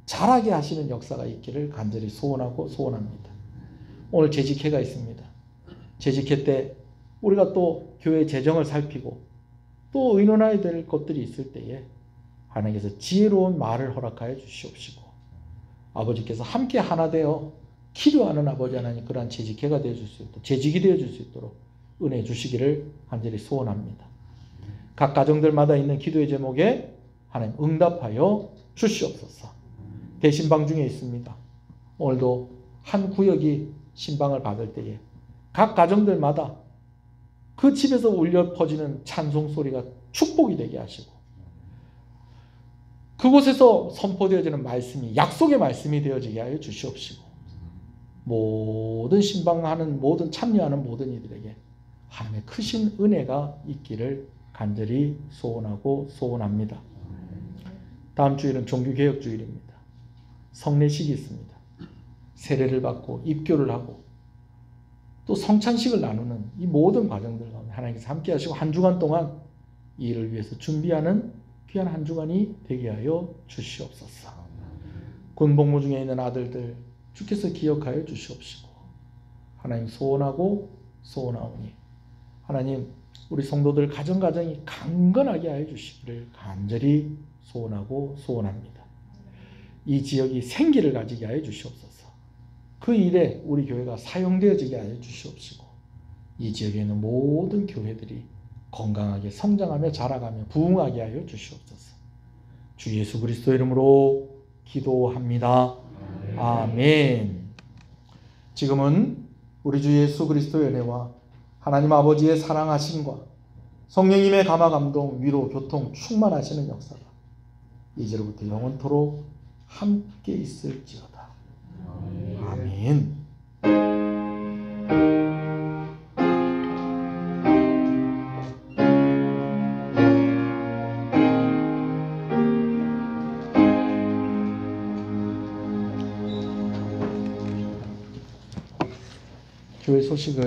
S1: 자라게 하시는 역사가 있기를 간절히 소원하고 소원합니다. 오늘 재직회가 있습니다. 재직회 때 우리가 또 교회 재정을 살피고 또 의논해야 될 것들이 있을 때에 하나님께서 지혜로운 말을 허락하여 주시옵시고 아버지께서 함께 하나 되어 기도하는 아버지 하나님 그러한 재직회가 되어줄 수 있도록 재직이 되어줄 수 있도록 은혜 주시기를 간절히 소원합니다. 각 가정들마다 있는 기도의 제목에 하나님 응답하여 주시옵소서. 대신방 중에 있습니다. 오늘도 한 구역이 신방을 받을 때에 각 가정들마다 그 집에서 울려 퍼지는 찬송 소리가 축복이 되게 하시고 그곳에서 선포되어지는 말씀이 약속의 말씀이 되어지게 하여 주시옵시고 모든 신방하는 모든 참여하는 모든 이들에게 하나님의 크신 은혜가 있기를 간절히 소원하고 소원합니다. 다음 주일은 종교개혁주일입니다. 성례식이 있습니다. 세례를 받고 입교를 하고 또 성찬식을 나누는 이 모든 과정들 가운데 하나님께서 함께 하시고 한 주간 동안 이 일을 위해서 준비하는 귀한 한 주간이 되게 하여 주시옵소서. 군복무 중에 있는 아들들 주께서 기억하여 주시옵시고 하나님 소원하고 소원하오니 하나님 우리 성도들 가정가정이 강건하게 하여 주시기를 간절히 소원하고 소원합니다. 이 지역이 생기를 가지게 하여 주시옵소서. 그 일에 우리 교회가 사용되어지게 하여 주시옵시고 이 지역에 있는 모든 교회들이 건강하게 성장하며 자라가며 부흥하게 하여 주시옵소서. 주 예수 그리스도 이름으로 기도합니다. 아멘. 지금은 우리 주 예수 그리스도의 은혜와 하나님 아버지의 사랑하심과 성령님의 감화 감동 위로 교통 충만하시는 역사가 이제로부터 영원토록 함께 있을지어다. 아멘. 교회 소식을